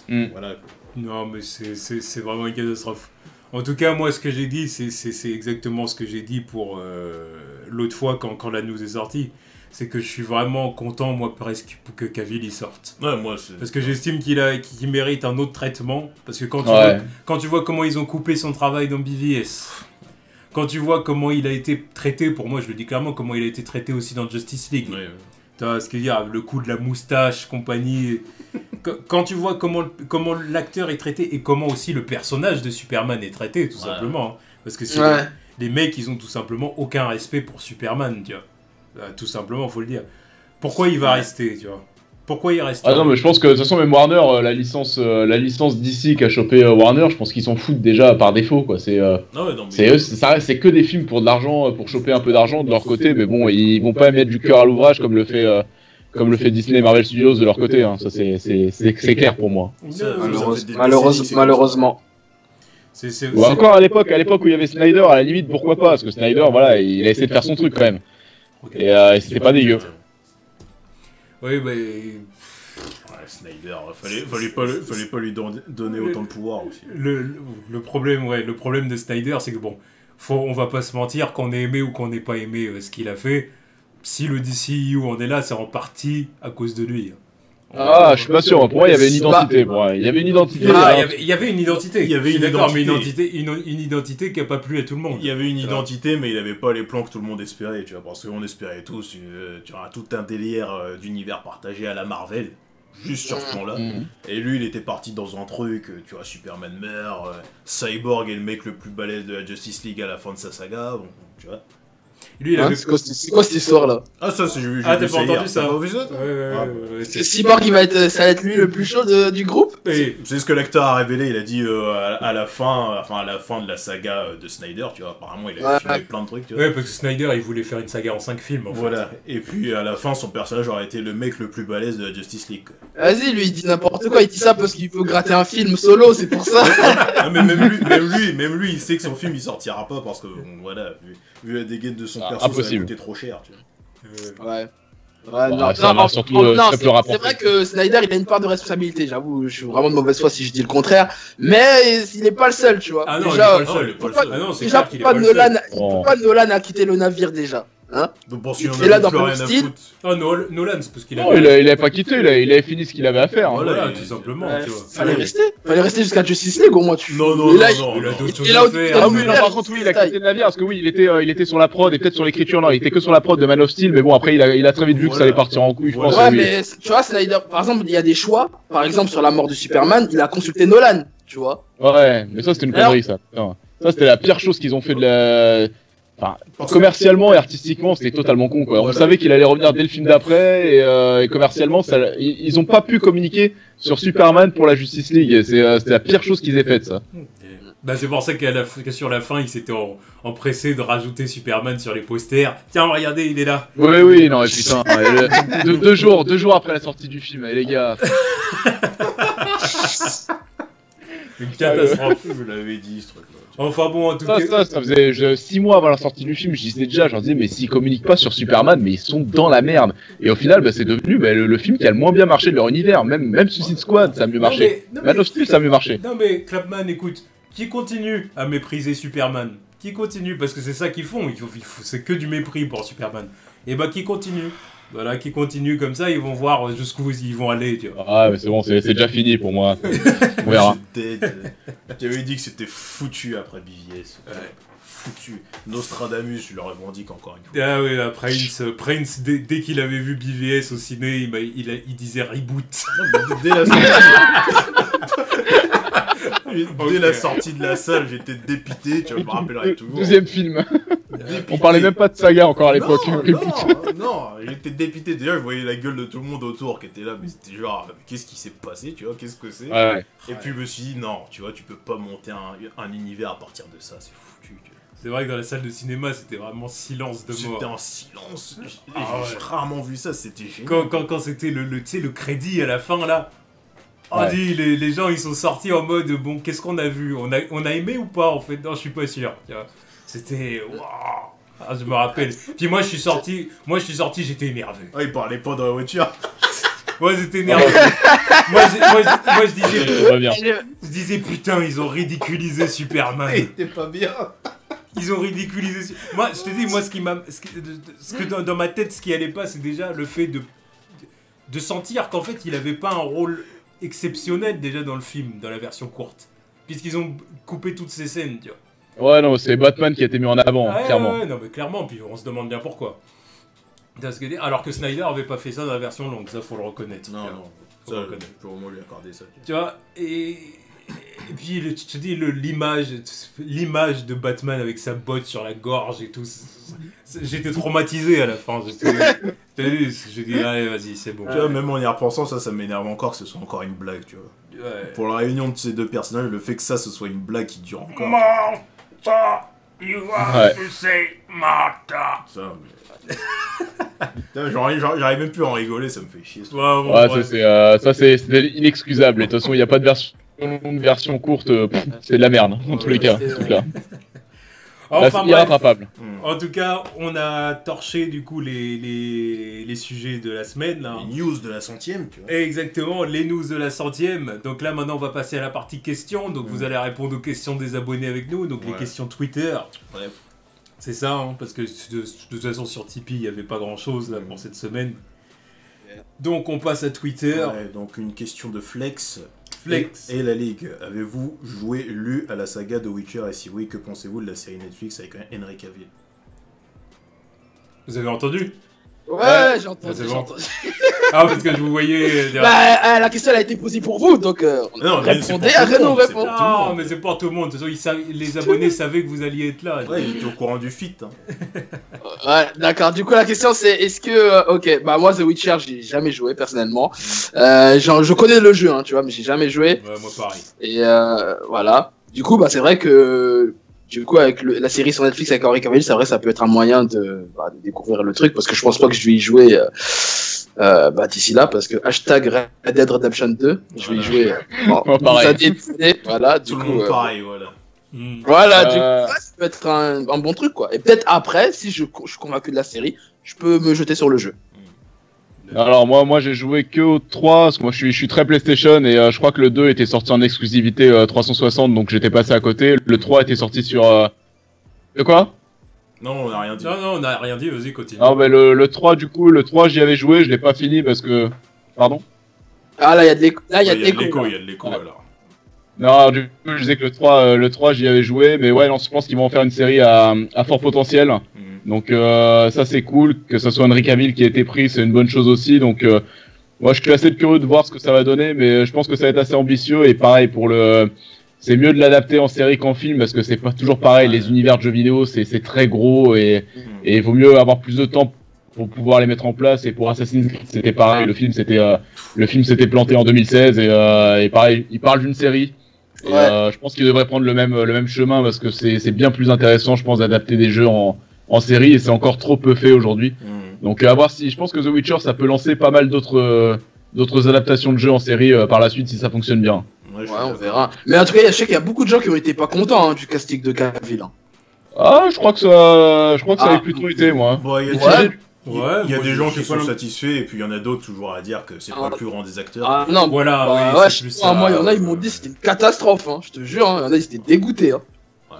Mais, voilà, quoi. Non, mais c'est vraiment une catastrophe. En tout cas, moi, ce que j'ai dit, c'est exactement ce que j'ai dit pour l'autre fois quand la news est sortie. C'est que je suis vraiment content, moi, presque, pour que Cavill y sorte. Ouais, moi, parce que j'estime qu'il mérite un autre traitement. Parce que quand tu vois comment ils ont coupé son travail dans BVS, quand tu vois comment il a été traité, pour moi, je le dis clairement, comment il a été traité aussi dans Justice League. Ouais. Tu vois, ce qu'il y a, le coup de la moustache, compagnie. Quand tu vois comment l'acteur est traité et comment aussi le personnage de Superman est traité, tout simplement. Hein. Parce que les mecs, ils ont tout simplement aucun respect pour Superman, tu vois. Tout simplement, faut le dire. Pourquoi il va rester, tu vois? Pourquoi il reste? Ah non, mais je pense que de toute façon, même Warner, la licence DC qu'a chopé Warner, je pense qu'ils s'en foutent déjà par défaut, quoi. C'est que des films pour de l'argent, pour choper un peu d'argent de leur côté, mais bon, ils vont pas mettre du cœur à l'ouvrage comme le fait Disney et Marvel Studios de leur côté, hein. Ça c'est clair pour moi. Malheureusement. Ou encore à l'époque où il y avait Snyder, à la limite, pourquoi pas, parce que Snyder, voilà, il a essayé de faire son truc quand même. Et c'était pas dégueu. Oui, mais... Ouais, Snyder, fallait pas lui donner autant de pouvoir aussi. Le problème de Snyder, c'est que bon, on va pas se mentir, qu'on ait aimé ou qu'on n'ait pas aimé ce qu'il a fait, si le DCU en est là, c'est en partie à cause de lui. Ah, je suis pas sûr. Pour moi, il y avait une identité. Il y avait une identité. Il y avait une identité. Il y avait une identité. Une identité qui a pas plu à tout le monde. Il y avait une identité, mais il avait pas les plans que tout le monde espérait, tu vois, parce qu'on espérait tous, tu vois, tout un délire d'univers partagé à la Marvel, juste sur ce plan-là. Et lui, il était parti dans un truc, tu vois, Superman meurt, Cyborg est le mec le plus balèze de la Justice League à la fin de sa saga, bon, tu vois. Lui, il avait... C'est quoi cette histoire-là? Ah, ça, c'est j'ai t'as vu pas entendu ça? T'as pas vu ça? Ouais, Cyborg, ça va être lui le plus chaud du groupe? C'est ce que l'acteur a révélé, il a dit à la fin de la saga de Snyder, tu vois, apparemment il a filmé plein de trucs, tu vois. Ouais, parce que Snyder, il voulait faire une saga en 5 films, en fait. Voilà, et puis à la fin, son personnage aurait été le mec le plus balèze de la Justice League. Vas-y, lui, il dit n'importe quoi, il dit ça parce qu'il peut gratter un film solo, c'est pour ça. Ah, mais même lui, il sait que son film il sortira pas parce que, bon, voilà, vu la dégaine de son perso, ça va coûter trop cher, tu vois. Ouais. C'est vrai que Snyder il a une part de responsabilité, j'avoue, je suis vraiment de mauvaise foi si je dis le contraire, mais il est pas le seul, tu vois. Ah non, déjà, il est pas le seul. Ah non, c'est déjà clair qu'il est pas le seul. pas Nolan a quitté le navire déjà. Hein, donc pour celui-là, il est là dans le style. Oh, Nolan, c'est parce qu'il a... Non, il avait pas quitté, il avait fini ce qu'il avait à faire. Voilà, tout simplement, tu vois. Fallait rester jusqu'à Justice League au moins. Non, il a d'autres choses à faire. Ah oui, non, par contre, oui, il a quitté le navire parce que oui, il était sur la prod et peut-être sur l'écriture. Non, il était que sur la prod de Man of Steel, mais bon, après, il a très vite vu que ça allait partir en couille, je pense. Ouais, mais tu vois, Snyder, par exemple, il y a des choix. Par exemple, sur la mort de Superman, il a consulté Nolan, tu vois. Ouais, mais ça, c'était une connerie, ça. Ça, c'était la pire chose qu'ils ont fait de la... Enfin, commercialement et artistiquement, c'était totalement con, quoi. On savait qu'il allait revenir dès le film d'après, et commercialement, ils ont pas pu communiquer sur Superman pour la Justice League. C'était la pire chose qu'ils aient faite, ça. Bah, c'est pour ça que sur la fin, ils s'étaient empressés de rajouter Superman sur les posters. Tiens, regardez, il est là. Oui, non, et putain, deux jours après la sortie du film, les gars. Une catastrophe. Vous l'avez dit, ce truc-là. Enfin bon, en tout cas... Ça faisait 6 mois avant la sortie du film, j'en disais mais s'ils communiquent pas sur Superman, mais ils sont dans la merde. Et au final, c'est devenu le film qui a le moins bien marché de leur univers. Même Suicide Squad, ça a mieux marché. Man of Steel, ça a mieux marché. Non mais, Clapman, écoute, qui continue à mépriser Superman? Qui continue? Parce que c'est ça qu'ils font, c'est que du mépris pour Superman. Et bah, qui continue? Voilà, qui continue comme ça, ils vont voir jusqu'où ils vont aller, tu vois. Ah, mais c'est bon, c'est déjà fini pour moi. On verra. J'avais dit que c'était foutu après BVS. Ouais. Foutu. Nostradamus, je le revendique encore une fois. Ah oui, Prince dès qu'il avait vu BVS au ciné, il disait reboot. Dès la sortie. Dès la sortie de la salle, j'étais dépité, tu vois, je me rappellerai toujours. Deuxième film. On parlait même pas de saga encore à l'époque. Non, j'étais dépité. Déjà, je voyais la gueule de tout le monde autour qui était là, mais c'était genre, qu'est-ce qui s'est passé, tu vois, qu'est-ce que c'est? Ouais. Et puis je me suis dit, non, tu vois, tu peux pas monter un univers à partir de ça, c'est foutu. C'est vrai que dans la salle de cinéma, c'était vraiment silence de mort. C'était en silence. J'ai rarement vu ça, c'était génial. Quand c'était le crédit à la fin, là. On dit, les gens, ils sont sortis en mode, bon, qu'est-ce qu'on a vu? On a aimé ou pas, en fait? Non, je suis pas sûr. C'était... Waouh. Ah, je me rappelle. Puis moi, je suis sorti, j'étais énervé. Ah, il parlait pas dans la voiture. Moi, j'étais énervé. moi, je disais, putain, ils ont ridiculisé Superman. Il était pas bien. Ils ont ridiculisé... Moi, je te dis, moi, dans ma tête, ce qui allait pas, c'est déjà le fait de sentir qu'en fait, il avait pas un rôle exceptionnel déjà dans le film, dans la version courte. Puisqu'ils ont coupé toutes ces scènes, tu vois. Ouais, non, c'est Batman qui a été mis en avant, clairement. Ouais, non, mais clairement, puis on se demande bien pourquoi. Alors que Snyder avait pas fait ça dans la version longue, ça faut le reconnaître. Non, ça, je peux au moins lui accorder ça. Tu vois, et puis je te dis, l'image de Batman avec sa botte sur la gorge et tout, j'étais traumatisé à la fin. J'ai dit, allez, vas-y, c'est bon. Tu vois, même en y repensant, ça m'énerve encore que ce soit encore une blague, tu vois. Ouais. Pour la réunion de ces deux personnages, le fait que ça, ce soit une blague qui dure encore. Martha, you have to say Martha. Ça, mais... Putain, j'arrive même plus à en rigoler, ça me fait chier. Ça c'est inexcusable. Et de toute façon, il n'y a pas de version courte, c'est de la merde, dans tous les cas. Enfin, c'est irrattrapable. En tout cas, on a torché du coup les sujets de la semaine. Là. Les news de la 100e, tu vois. Exactement, les news de la 100e. Donc là, maintenant, on va passer à la partie questions. Donc vous allez répondre aux questions des abonnés avec nous. Donc les questions Twitter. Ouais. C'est ça, hein, parce que de toute façon, sur Tipeee, il n'y avait pas grand-chose là pour cette semaine. Donc on passe à Twitter. Ouais, donc une question de Flex. Flex. Et la Ligue, avez-vous lu à la saga de Witcher et si oui, que pensez-vous de la série Netflix avec Henry Cavill? Vous avez entendu? Ouais, j'ai entendu. C'est bon. Ah, parce que je vous voyais... Bah, la question elle a été posée pour vous, donc répondez à Renaud répond. Non, mais c'est pour tout le monde. De toute façon, les abonnés savaient que vous alliez être là. Ouais, ils étaient au courant du feat. Hein. Ouais, d'accord. Du coup, la question c'est est-ce que... ok, bah moi The Witcher, j'ai jamais joué personnellement. Je connais le jeu, hein, tu vois, mais j'ai jamais joué. Ouais, moi pareil. Et voilà. Du coup, bah c'est vrai que... Du coup, avec la série sur Netflix avec Henry Cavill, c'est vrai, ça peut être un moyen de découvrir le truc, parce que je pense pas que je vais y jouer d'ici là, parce que hashtag Red Dead Redemption 2, je vais y jouer. Pareil. Voilà, du tout coup, le monde pareil, voilà. Voilà, du coup, ça peut être un bon truc, quoi. Et peut-être après, si je suis convaincu de la série, je peux me jeter sur le jeu. Alors moi j'ai joué que au 3 parce que moi je suis très PlayStation et je crois que le 2 était sorti en exclusivité 360 donc j'étais passé à côté. Le 3 était sorti sur De quoi? Non, on n'a rien dit. Non, on n'a rien dit, vas-y, continue. Ah bah le 3 du coup, le 3 j'y avais joué, je l'ai pas fini parce que... Pardon? Ah là il y a de l'écho. Là il y a de l'écho. l'écho. Il y a de l'écho alors. Non, alors, du coup je disais que le 3 j'y avais joué mais ouais non, je pense qu'ils vont en faire une série à fort potentiel. Donc ça c'est cool, que ce soit Henry Cavill qui a été pris, c'est une bonne chose aussi. Donc moi je suis assez curieux de voir ce que ça va donner, mais je pense que ça va être assez ambitieux. Et pareil pour c'est mieux de l'adapter en série qu'en film parce que c'est pas toujours pareil. Les univers de jeux vidéo c'est très gros et il vaut mieux avoir plus de temps pour pouvoir les mettre en place. Et pour Assassin's Creed c'était pareil, le film s'était planté en 2016 et pareil, il parle d'une série. Et, je pense qu'il devrait prendre le même chemin parce que c'est bien plus intéressant, je pense, d'adapter des jeux en série et c'est encore trop peu fait aujourd'hui. Donc à voir si je pense que The Witcher ça peut lancer pas mal d'autres adaptations de jeux en série par la suite si ça fonctionne bien. Ouais, on verra. Mais en tout cas, je sais qu'il y a beaucoup de gens qui ont été pas contents du casting de Cavill. Hein. Ah, je crois que ça a plutôt été moi. Bon, il y a des gens qui sont satisfaits et puis il y en a d'autres toujours à dire que c'est pas le plus grand des acteurs. Ah non, voilà, ouais, moi il y en a ils m'ont dit c'était une catastrophe, hein, je te jure, il y en a ils étaient dégoûtés. Hein.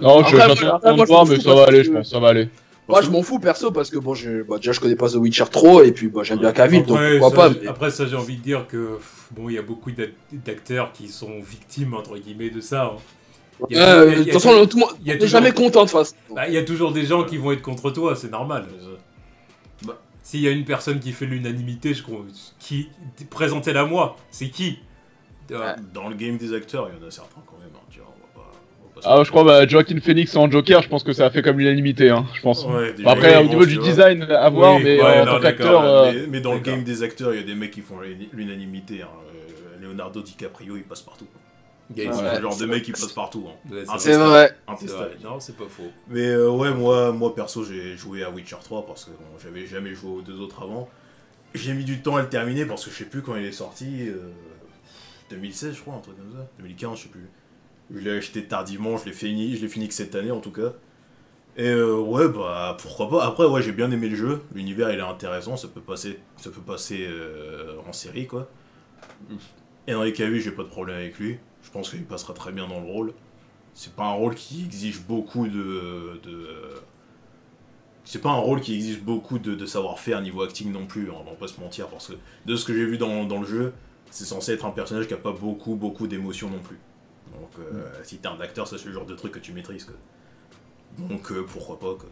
Non, j'attends de voir mais ça va aller, je pense, ça va aller. Moi je m'en fous perso parce que bon déjà je connais pas The Witcher trop et puis j'aime bien Cavill donc pourquoi pas. Mais... Après ça j'ai envie de dire que bon il y a beaucoup d'acteurs qui sont victimes entre guillemets de ça. Hein. De toute façon tout le monde n'est jamais content de face. Il y a toujours des gens qui vont être contre toi, c'est normal. S'il y a une personne qui fait l'unanimité, qui présentait la moi, c'est qui? Dans le game des acteurs, il y en a certains quand même. Hein, tu vois, je crois Joaquin Phoenix en Joker, je pense que ça a fait comme l'unanimité, hein, je pense. Ouais, après, au niveau du design, à voir, mais en tant qu'acteur... Mais dans le game des acteurs, il y a des mecs qui font l'unanimité. Hein. Leonardo DiCaprio, il passe partout. C'est le genre de mec qui passe partout. Hein. Ouais, c'est vrai. Non, c'est pas faux. Mais ouais, moi perso, j'ai joué à Witcher 3 parce que j'avais jamais joué aux deux autres avant. J'ai mis du temps à le terminer parce que je sais plus quand il est sorti. 2016, je crois, un truc comme ça. 2015, je sais plus. Je l'ai acheté tardivement, je l'ai fini que cette année en tout cas. Et ouais, bah pourquoi pas. Après, ouais, j'ai bien aimé le jeu. L'univers il est intéressant, ça peut passer en série quoi. Henry Cavill, j'ai pas de problème avec lui. Je pense qu'il passera très bien dans le rôle. C'est pas un rôle qui exige beaucoup c'est pas un rôle qui exige beaucoup de savoir-faire niveau acting non plus, on va pas se mentir, parce que de ce que j'ai vu dans le jeu, c'est censé être un personnage qui a pas beaucoup d'émotions non plus. Donc si t'es un acteur, c'est le genre de truc que tu maîtrises quoi. Donc pourquoi pas quoi.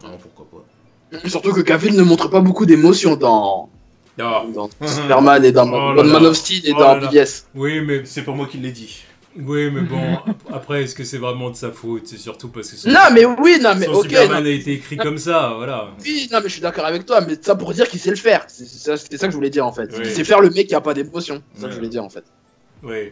Non, pourquoi pas. Surtout que Cavill ne montre pas beaucoup d'émotions dans Superman et dans Man of Steel et dans BVS. Oui, mais c'est pas moi qui l'ai dit. Oui, mais bon, après, est-ce que c'est vraiment de sa faute? C'est surtout parce que son, Non, mais oui, non, mais son ok. Superman non. a été écrit comme ça, voilà. Oui, non, mais je suis d'accord avec toi, mais ça pour dire qu'il sait le faire. C'était ça que je voulais dire en fait. Oui. Il sait faire le mec qui a pas d'émotion. C'est ça que je voulais dire en fait. Oui, ouais,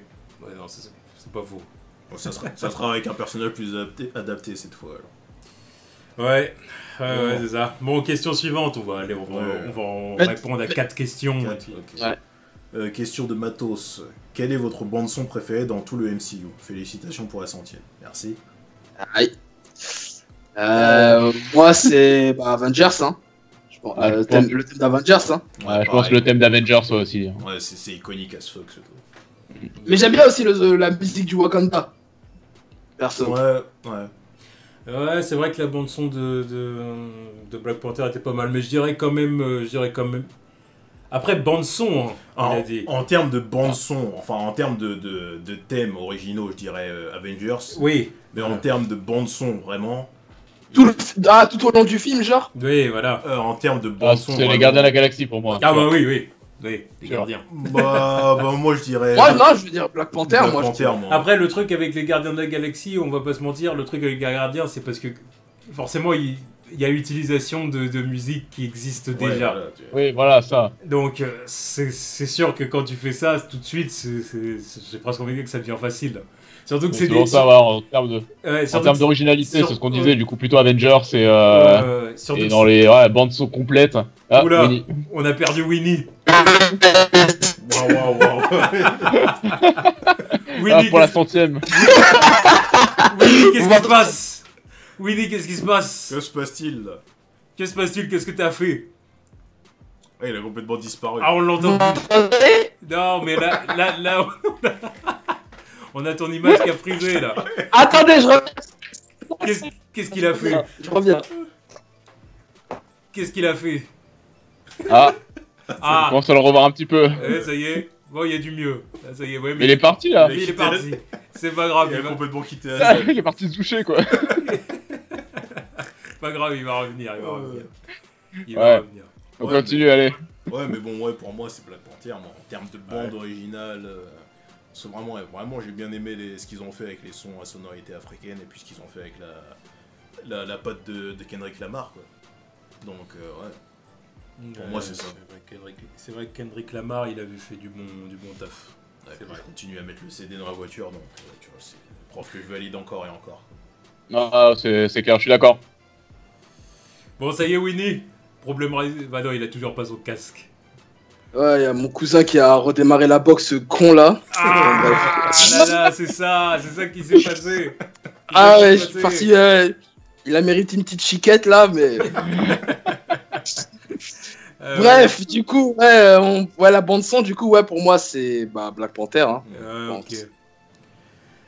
non, c'est pas faux. Bon, ça sera avec un personnage plus adapté cette fois. Alors. Ouais, ouais, c'est ça. Bon, question suivante, on va en répondre à 4 questions. 4, ok. Ouais. Question de Matos. Quelle est votre bande-son préférée dans tout le MCU? Félicitations pour la 100e. Merci. Aïe. Moi, c'est Avengers, hein. Le thème d'Avengers, hein. Ouais, je pense que le thème d'Avengers aussi. Ouais, c'est iconique as fuck ce truc. Mais j'aime bien aussi la musique du Wakanda. Perso. Ouais, c'est vrai que la bande son de Black Panther était pas mal, mais je dirais quand même. Après bande son, hein, il a dit. En termes de bande son, enfin en termes de thèmes originaux, je dirais Avengers. Oui. Mais en termes de bande son, vraiment. Tout au long du film, genre. Oui, voilà. En termes de bande son. C'est vraiment... les Gardiens de la Galaxie pour moi. Ah bah oui, les Gardiens. Bah moi je dirais. Moi, non, je veux dire Black Panther, Black moi. Panther, moi. Après, le truc avec les Gardiens de la Galaxie, on va pas se mentir, le truc avec les Gardiens, c'est parce que forcément, il y a utilisation de musique qui existe Ouais, déjà. voilà, Oui, voilà, ça. Donc, c'est sûr que quand tu fais ça, tout de suite, j'ai presque envie de dire que ça devient facile. Surtout que c'est Selon ça, ouais, en termes d'originalité, sur- c'est ce qu'on disait, du coup plutôt Avengers surtout et que dans les bandes son complètes. Ah, Oula, Winnie. on a perdu Winnie. Waouh. Winnie, Pour la 100e. Winnie, qu'est-ce qui se passe? Winnie, qu'est-ce qui se passe? Que se passe-t-il là? Que se passe-t-il? Qu'est-ce que t'as fait? Ouais, il a complètement disparu. Ah, on l'entend plus. Non, mais là, on a ton image qui a frisé, là. Attendez, je reviens. Qu'est-ce qu'il a fait? Je reviens. Qu'est-ce qu'il a fait? Ah, on Ah, commence à le revoir un petit peu. ça y est. Bon, il y a du mieux. Là, ça y est, ouais, Mais il est parti là. il est parti. C'est pas grave, Il il a va... complètement quitté la salle. Il est parti se doucher quoi. pas grave, il va revenir. Il Ouais. va revenir. On Ouais, continue, allez. Ouais, mais bon, ouais, pour moi, c'est Black Panther. Moi, en termes de bande originale, c'est vraiment, j'ai bien aimé ce qu'ils ont fait avec les sons à sonorité africaine et puis ce qu'ils ont fait avec la patte de Kendrick Lamar, quoi. Donc, ouais. Pour moi, c'est ça. C'est vrai que Kendrick Lamar, il avait fait du bon taf. Ouais, C'est vrai. je continue à mettre le CD dans la voiture, donc, tu vois, c'est preuve que je valide encore et encore. Non, c'est clair, je suis d'accord. Bon, ça y est, Winnie. Problème... Bah non, il a toujours pas son casque. Ouais, y a mon cousin qui a redémarré la boxe, ce con là. Ah là, c'est ça qui s'est passé. Ah ouais, je suis parti. Il a mérité une petite chiquette là, mais. Bref, du coup, ouais, la bande son, du coup, ouais, pour moi, c'est Black Panther. Hein. Ok.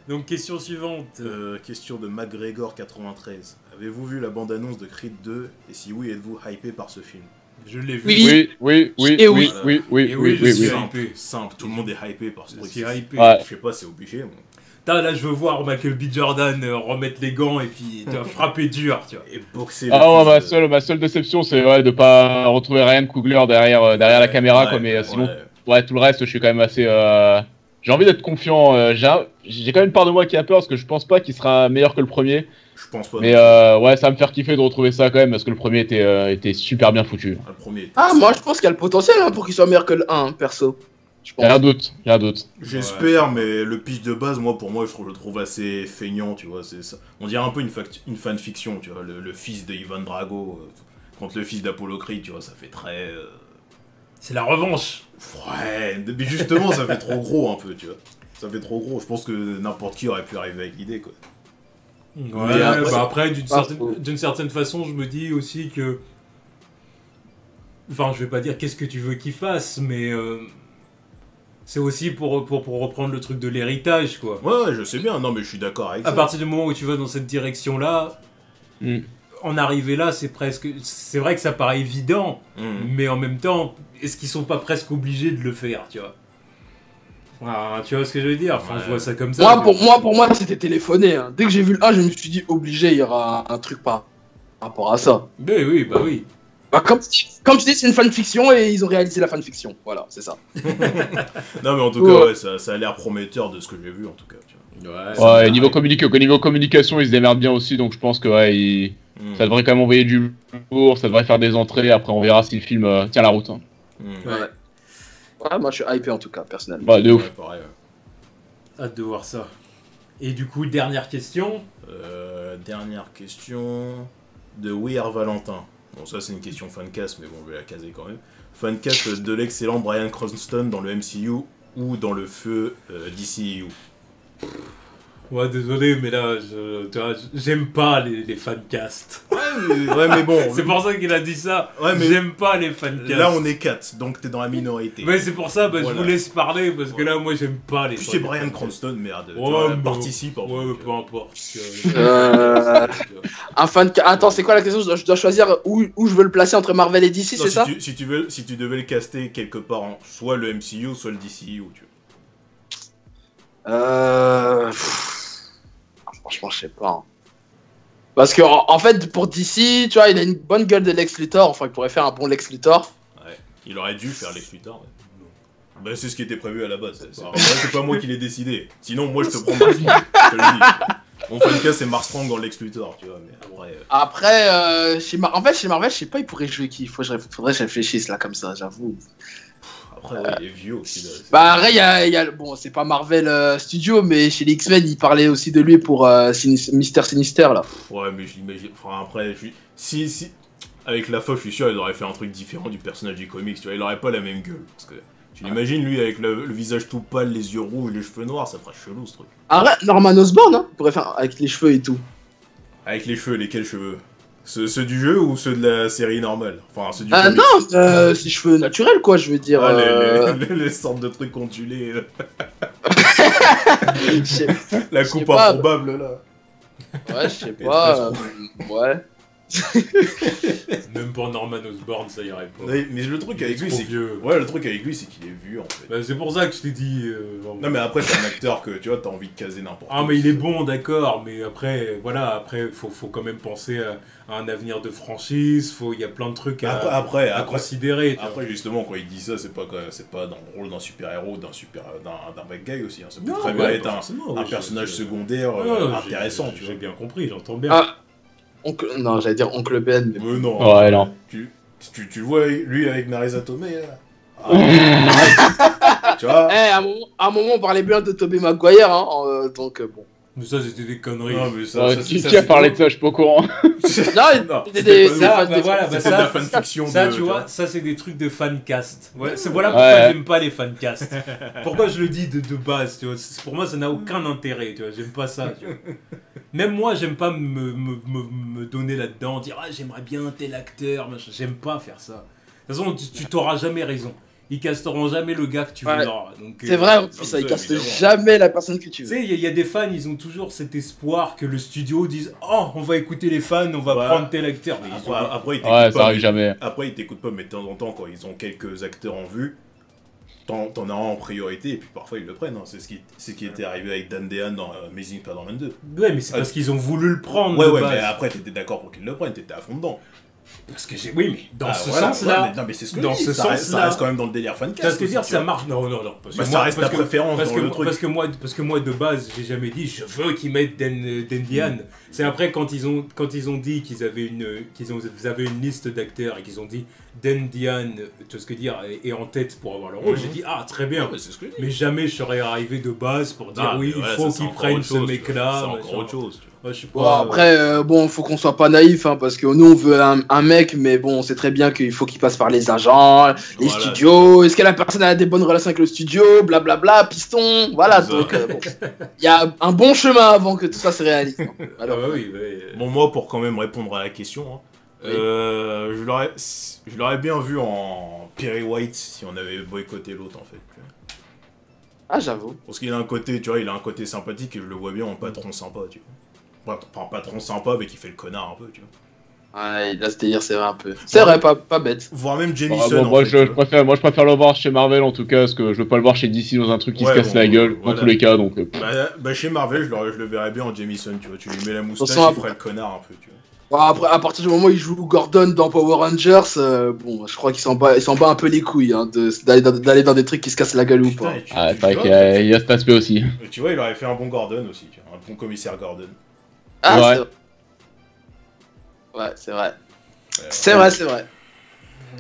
Donc, question suivante. Question de McGregor93. Avez-vous vu la bande-annonce de Creed 2 et si oui, êtes-vous hypé par ce film? Je l'ai vu. Oui. Je suis hypé. Simple, tout le monde est hypé par ce Je truc. suis hypé. Ouais. Je sais pas, c'est obligé. Moi. Là, je veux voir Michael B. Jordan remettre les gants et puis frapper dur, tu vois. Et boxer. Ah ouais, ma seule déception, c'est de pas retrouver Ryan Coogler derrière la caméra, quoi, mais sinon, ouais, tout le reste, je suis quand même assez. J'ai envie d'être confiant. J'ai quand même une part de moi qui a peur parce que je pense pas qu'il sera meilleur que le premier. Je pense pas. Mais ouais, ça va me faire kiffer de retrouver ça quand même parce que le premier était super bien foutu. Le premier. Moi je pense qu'il y a le potentiel pour qu'il soit meilleur que le 1, perso. Il y a un doute. J'espère, mais le pitch de base, pour moi, je le trouve assez feignant, tu vois. C'est ça. On dirait un peu une fanfiction, tu vois. Le fils de Ivan Drago contre le fils d'Apollo Creed, tu vois, ça fait très. C'est la revanche. Ouais, mais justement, ça fait trop gros un peu, tu vois. Ça fait trop gros. Je pense que n'importe qui aurait pu arriver avec l'idée, quoi. Ouais, après, d'une certaine façon, je me dis aussi que. Enfin, je vais pas dire qu'est-ce que tu veux qu'il fasse, mais. C'est aussi pour reprendre le truc de l'héritage, quoi. Ouais, je sais bien, non, mais je suis d'accord avec ça. À partir du moment où tu vas dans cette direction-là, en arriver là, c'est vrai que ça paraît évident, mais en même temps, est-ce qu'ils sont pas presque obligés de le faire, tu vois? Ah, tu vois ce que je veux dire? Enfin, je vois ça comme ça. Pour moi, c'était téléphoné. Hein. Dès que j'ai vu le 1, je me suis dit obligé, il y aura un truc par rapport à ça. Mais oui, bah oui. Comme tu dis, c'est une fanfiction et ils ont réalisé la fanfiction. Voilà, c'est ça. Non, mais en tout cas, ouais, ça a l'air prometteur de ce que j'ai vu, en tout cas. Tu Ouais, niveau communication, ils se démerdent bien aussi, donc je pense que ça devrait quand même envoyer du lourd, ça devrait faire des entrées, après on verra si le film tient la route. Hein. Ouais, moi je suis hypé en tout cas, personnellement. Ouais, de ouf. Pareil, Hâte de voir ça. Et du coup, dernière question. Dernière question de We Are Valentin. Bon, ça c'est une question fancast, mais bon, je vais la caser quand même. Fancast de l'excellent Bryan Cranston dans le MCU ou dans le feu DCU. Ouais, désolé, mais là, j'aime pas les fancasts. Ouais, mais bon. C'est pour ça qu'il a dit ça. Ouais, mais j'aime pas les fancasts. Là, on est 4, donc t'es dans la minorité. Ouais, c'est pour ça, je vous laisse parler, parce que là, moi, j'aime pas les fancasts. C'est Bryan Cranston, merde. Participe. Ouais, peu importe. Un fancast. Attends, c'est quoi la question? Je dois choisir où je veux le placer entre Marvel et DC, c'est ça? Si tu devais le caster quelque part, soit le MCU, soit le DCU, tu vois. Franchement, je sais pas. Hein. Parce que, en fait, pour DC, tu vois, il a une bonne gueule de Lex Luthor. Enfin, il pourrait faire un bon Lex Luthor. Ouais, il aurait dû faire Lex Luthor. Ouais. Bah, c'est ce qui était prévu à la base. C'est pas moi qui l'ai décidé. Sinon, moi, je te prends Mark Strong. Je te le dis. Mon fancast, c'est Mark Strong dans Lex Luthor, tu vois. Mais après, chez Marvel, je sais pas, il pourrait jouer qui. Faudrait que je réfléchisse là, comme ça, j'avoue. Après, il est vieux aussi. Là, bah, après, il y a bon, c'est pas Marvel Studio, mais chez les X-Men, il parlait aussi de lui pour Mister Sinister là. Ouais, mais je l'imagine. Enfin, après, si. Avec la fauche, je suis sûr, il aurait fait un truc différent du personnage du comics, tu vois. Il aurait pas la même gueule. Parce que tu l'imagines, lui, avec le visage tout pâle, les yeux rouges, les cheveux noirs, ça ferait chelou ce truc. Arrête, Norman Osborn, hein, il pourrait faire avec les cheveux et tout. Avec les cheveux, lesquels cheveux? Ceux du jeu ou ceux de la série normale? Enfin, ceux du non, c'est cheveux naturels, quoi, je veux dire. Les sortes de trucs ondulés. La coupe improbable, là. Ouais, je sais pas. Ouais. Même pour Norman Osborn, ça irait pas. Mais le truc avec lui, c'est vieux. Ouais, le truc avec lui, c'est qu'il est vieux, en fait. Bah, c'est pour ça que je t'ai dit... Non, mais après, c'est un acteur que, tu vois, t'as envie de caser n'importe où. Ah, mais il est bon, d'accord, mais après, voilà, faut quand même penser à un avenir de franchise, il y a plein de trucs à considérer. Après, justement, quand il dit ça, c'est pas dans le rôle d'un super-héros, d'un bad guy aussi. Hein. Ça peut très bien être un personnage secondaire intéressant, tu vois. J'ai bien compris, j'entends bien. Non, j'allais dire Oncle Ben. Mais non. Ouais, non. Tu vois, lui avec Marisa Tomei, tu vois. À un moment, on parlait bien de Tobey Maguire, hein, donc bon. Mais ça, c'était des conneries. Non, mais ça, qui a parlé de ça, je suis pas au courant. Non, c'était de la fanfiction. Ça, tu vois, ça, c'est des trucs de fancast. Voilà pourquoi j'aime pas les fancasts. Pourquoi je le dis de base, tu vois. Pour moi, ça n'a aucun intérêt, tu vois. J'aime pas ça, tu vois. Même moi, j'aime pas me donner là-dedans, dire « Ah, j'aimerais bien tel acteur, machin. » J'aime pas faire ça. De toute façon, tu t'auras jamais raison. Ils casteront jamais le gars que tu voudras. C'est vrai, en plus, ils castent jamais la personne que tu veux. Tu sais, il y a des fans, ils ont toujours cet espoir que le studio dise « Oh, on va écouter les fans, on va prendre tel acteur. » Après, ça arrive jamais. Après, ils t'écoutent pas, mais de temps en temps, quand ils ont quelques acteurs en vue, t'en as un en priorité, et puis parfois ils le prennent. Hein. C'est ce qui était arrivé avec Dan Dehan dans Amazing Spider-Man 2. Ouais, mais c'est parce qu'ils ont voulu le prendre. Ouais, mais après, t'étais d'accord pour qu'ils le prennent, t'étais à fond dedans. Parce que oui, mais dans ce sens-là, non, mais c'est ce que ça reste quand même dans le délire fancast. Ça veut dire ça marche. Non. Ça reste ta préférence dans le truc. Parce que moi de base, j'ai jamais dit je veux qu'ils mettent Dan Dehan. C'est après quand ils ont dit qu'ils avaient une liste d'acteurs et qu'ils ont dit Dan Dehan, tu vois ce que dire, est en tête pour avoir le rôle. J'ai dit ah très bien. Mais jamais je serais arrivé de base pour dire oui, il faut qu'ils prennent ce mec-là. C'est encore autre chose. Après, faut qu'on soit pas naïf, hein, parce que nous on veut un mec, mais bon, on sait très bien qu'il faut qu'il passe par les agents, les studios. Est-ce que la personne a des bonnes relations avec le studio, blablabla, piston, voilà. Donc, il y a un bon chemin avant que tout ça se réalise. Alors, bon, moi, pour quand même répondre à la question, je l'aurais bien vu en Perry White si on avait boycotté l'autre en fait. Ah, j'avoue. Parce qu'il a un côté, tu vois, il a un côté sympathique et je le vois bien en patron sympa, tu vois. Enfin, patron sympa, mais qui fait le connard un peu, tu vois. Ouais, là, c'est-à-dire, c'est vrai un peu. C'est vrai, pas bête. Voire même Jameson. Moi, je préfère le voir chez Marvel en tout cas, parce que je veux pas le voir chez DC dans un truc qui se casse la gueule, dans tous les cas, donc. Chez Marvel, je le verrais bien en Jameson, tu vois. Tu lui mets la moustache, il ferait le connard un peu, tu vois. Bon, après, à partir du moment où il joue Gordon dans Power Rangers, bon, je crois qu'il s'en bat un peu les couilles hein, d'aller dans des trucs qui se cassent la gueule ou pas. Ah, c'est vrai qu'il y a cet aspect aussi. Tu vois, il aurait fait un bon Gordon aussi, tu vois, un bon commissaire Gordon. Ah, ouais. Ouais, c'est vrai. C'est vrai. Ouais.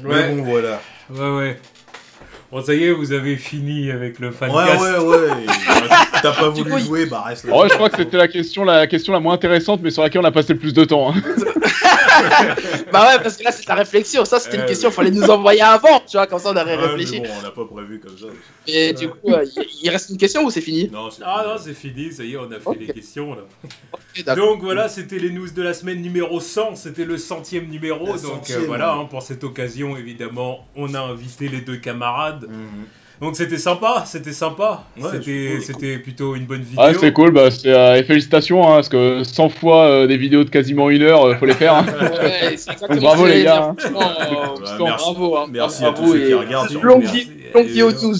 Mais bon, voilà. Ouais. Bon, ça y est, vous avez fini avec le fancast. Ouais. T'as pas voulu jouer, bah reste là. Ouais, je crois que c'était la question la moins intéressante, mais sur laquelle on a passé le plus de temps. Hein. Bah ouais, parce que là, c'est de la réflexion. Ça, c'était une question, fallait nous envoyer avant, tu vois, comme ça, on aurait réfléchi. Bon, on n'a pas prévu comme ça. Et du coup, il reste une question ou c'est fini? Non, c'est Ah non, c'est fini, ça y est, on a fait les questions là. Okay, donc voilà, c'était les news de la semaine numéro 100, c'était le 100e numéro. Donc voilà, hein, pour cette occasion, évidemment, on a invité les deux camarades. Donc c'était sympa. Ouais, c'était plutôt une bonne vidéo. Ah, c'est cool, bah, et félicitations, hein, parce que 100 fois des vidéos de quasiment 1 heure, faut les faire. Hein. Ouais, donc, bravo les gars. Bravo. Merci à tous ceux qui regardent. Longue vie aux news.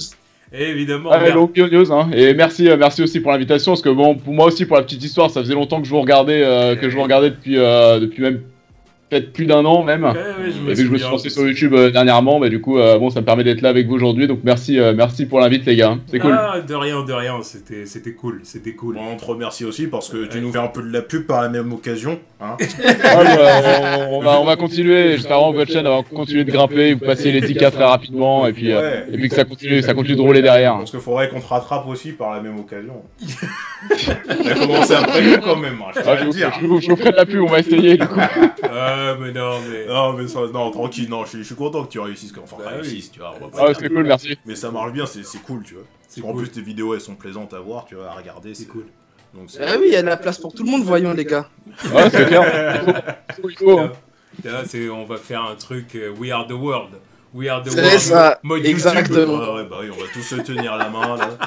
Évidemment. Ouais, longue vie aux news, hein. Et merci aussi pour l'invitation, parce que bon, pour moi aussi, pour la petite histoire, ça faisait longtemps que je vous regardais, depuis même peut-être plus d'un an même. Ouais, et vu que je me suis lancé sur YouTube dernièrement, bah, du coup, bon, ça me permet d'être là avec vous aujourd'hui. Donc merci pour l'invite les gars. C'est cool. Ah, de rien. C'était cool. Bon, on te remercie aussi parce que tu nous fais un peu de la pub par la même occasion. Hein. On va continuer. J'espère que votre chaîne va continuer de grimper, vous passez les 10K très rapidement et puis que ça continue de rouler derrière. Parce qu'il faudrait qu'on te rattrape aussi par la même occasion. On a commencé après nous quand même. Hein, je vous ferai de la pub, on va essayer du coup. Mais non, tranquille, non, je suis content que tu réussisses, réussisses, tu vois. C'est cool, merci. Mais ça marche bien, c'est cool, tu vois. En plus, tes vidéos, elles sont plaisantes à voir, tu vois, à regarder, c'est cool. Donc, ah oui, il y a de la place pour tout le monde, voyons les gars. Ouais, c'est clair. On va faire un truc, We Are The World. We Are The C'est World. ça, Mode exactement. Ouais, bah oui, on va tous se tenir la main, là.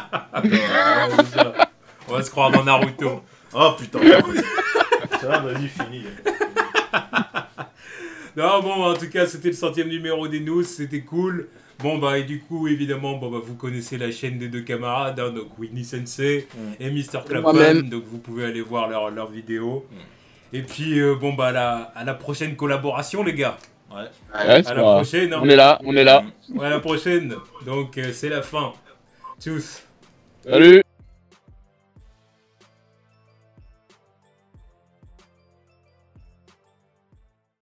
On va se croire dans Naruto. Oh putain. Ça va, vas-y, fini. Non, bon, en tout cas, c'était le 100e numéro des news, c'était cool. Bon, bah, et du coup, évidemment, vous connaissez la chaîne des deux camarades, hein, donc Winnie Sensei et Mr. Clapman, donc vous pouvez aller voir leurs vidéos. Et puis, à la prochaine collaboration, les gars. Ouais. À la prochaine. Hein. On est là. Ouais, à la prochaine. Donc, c'est la fin. Tchuss. Salut.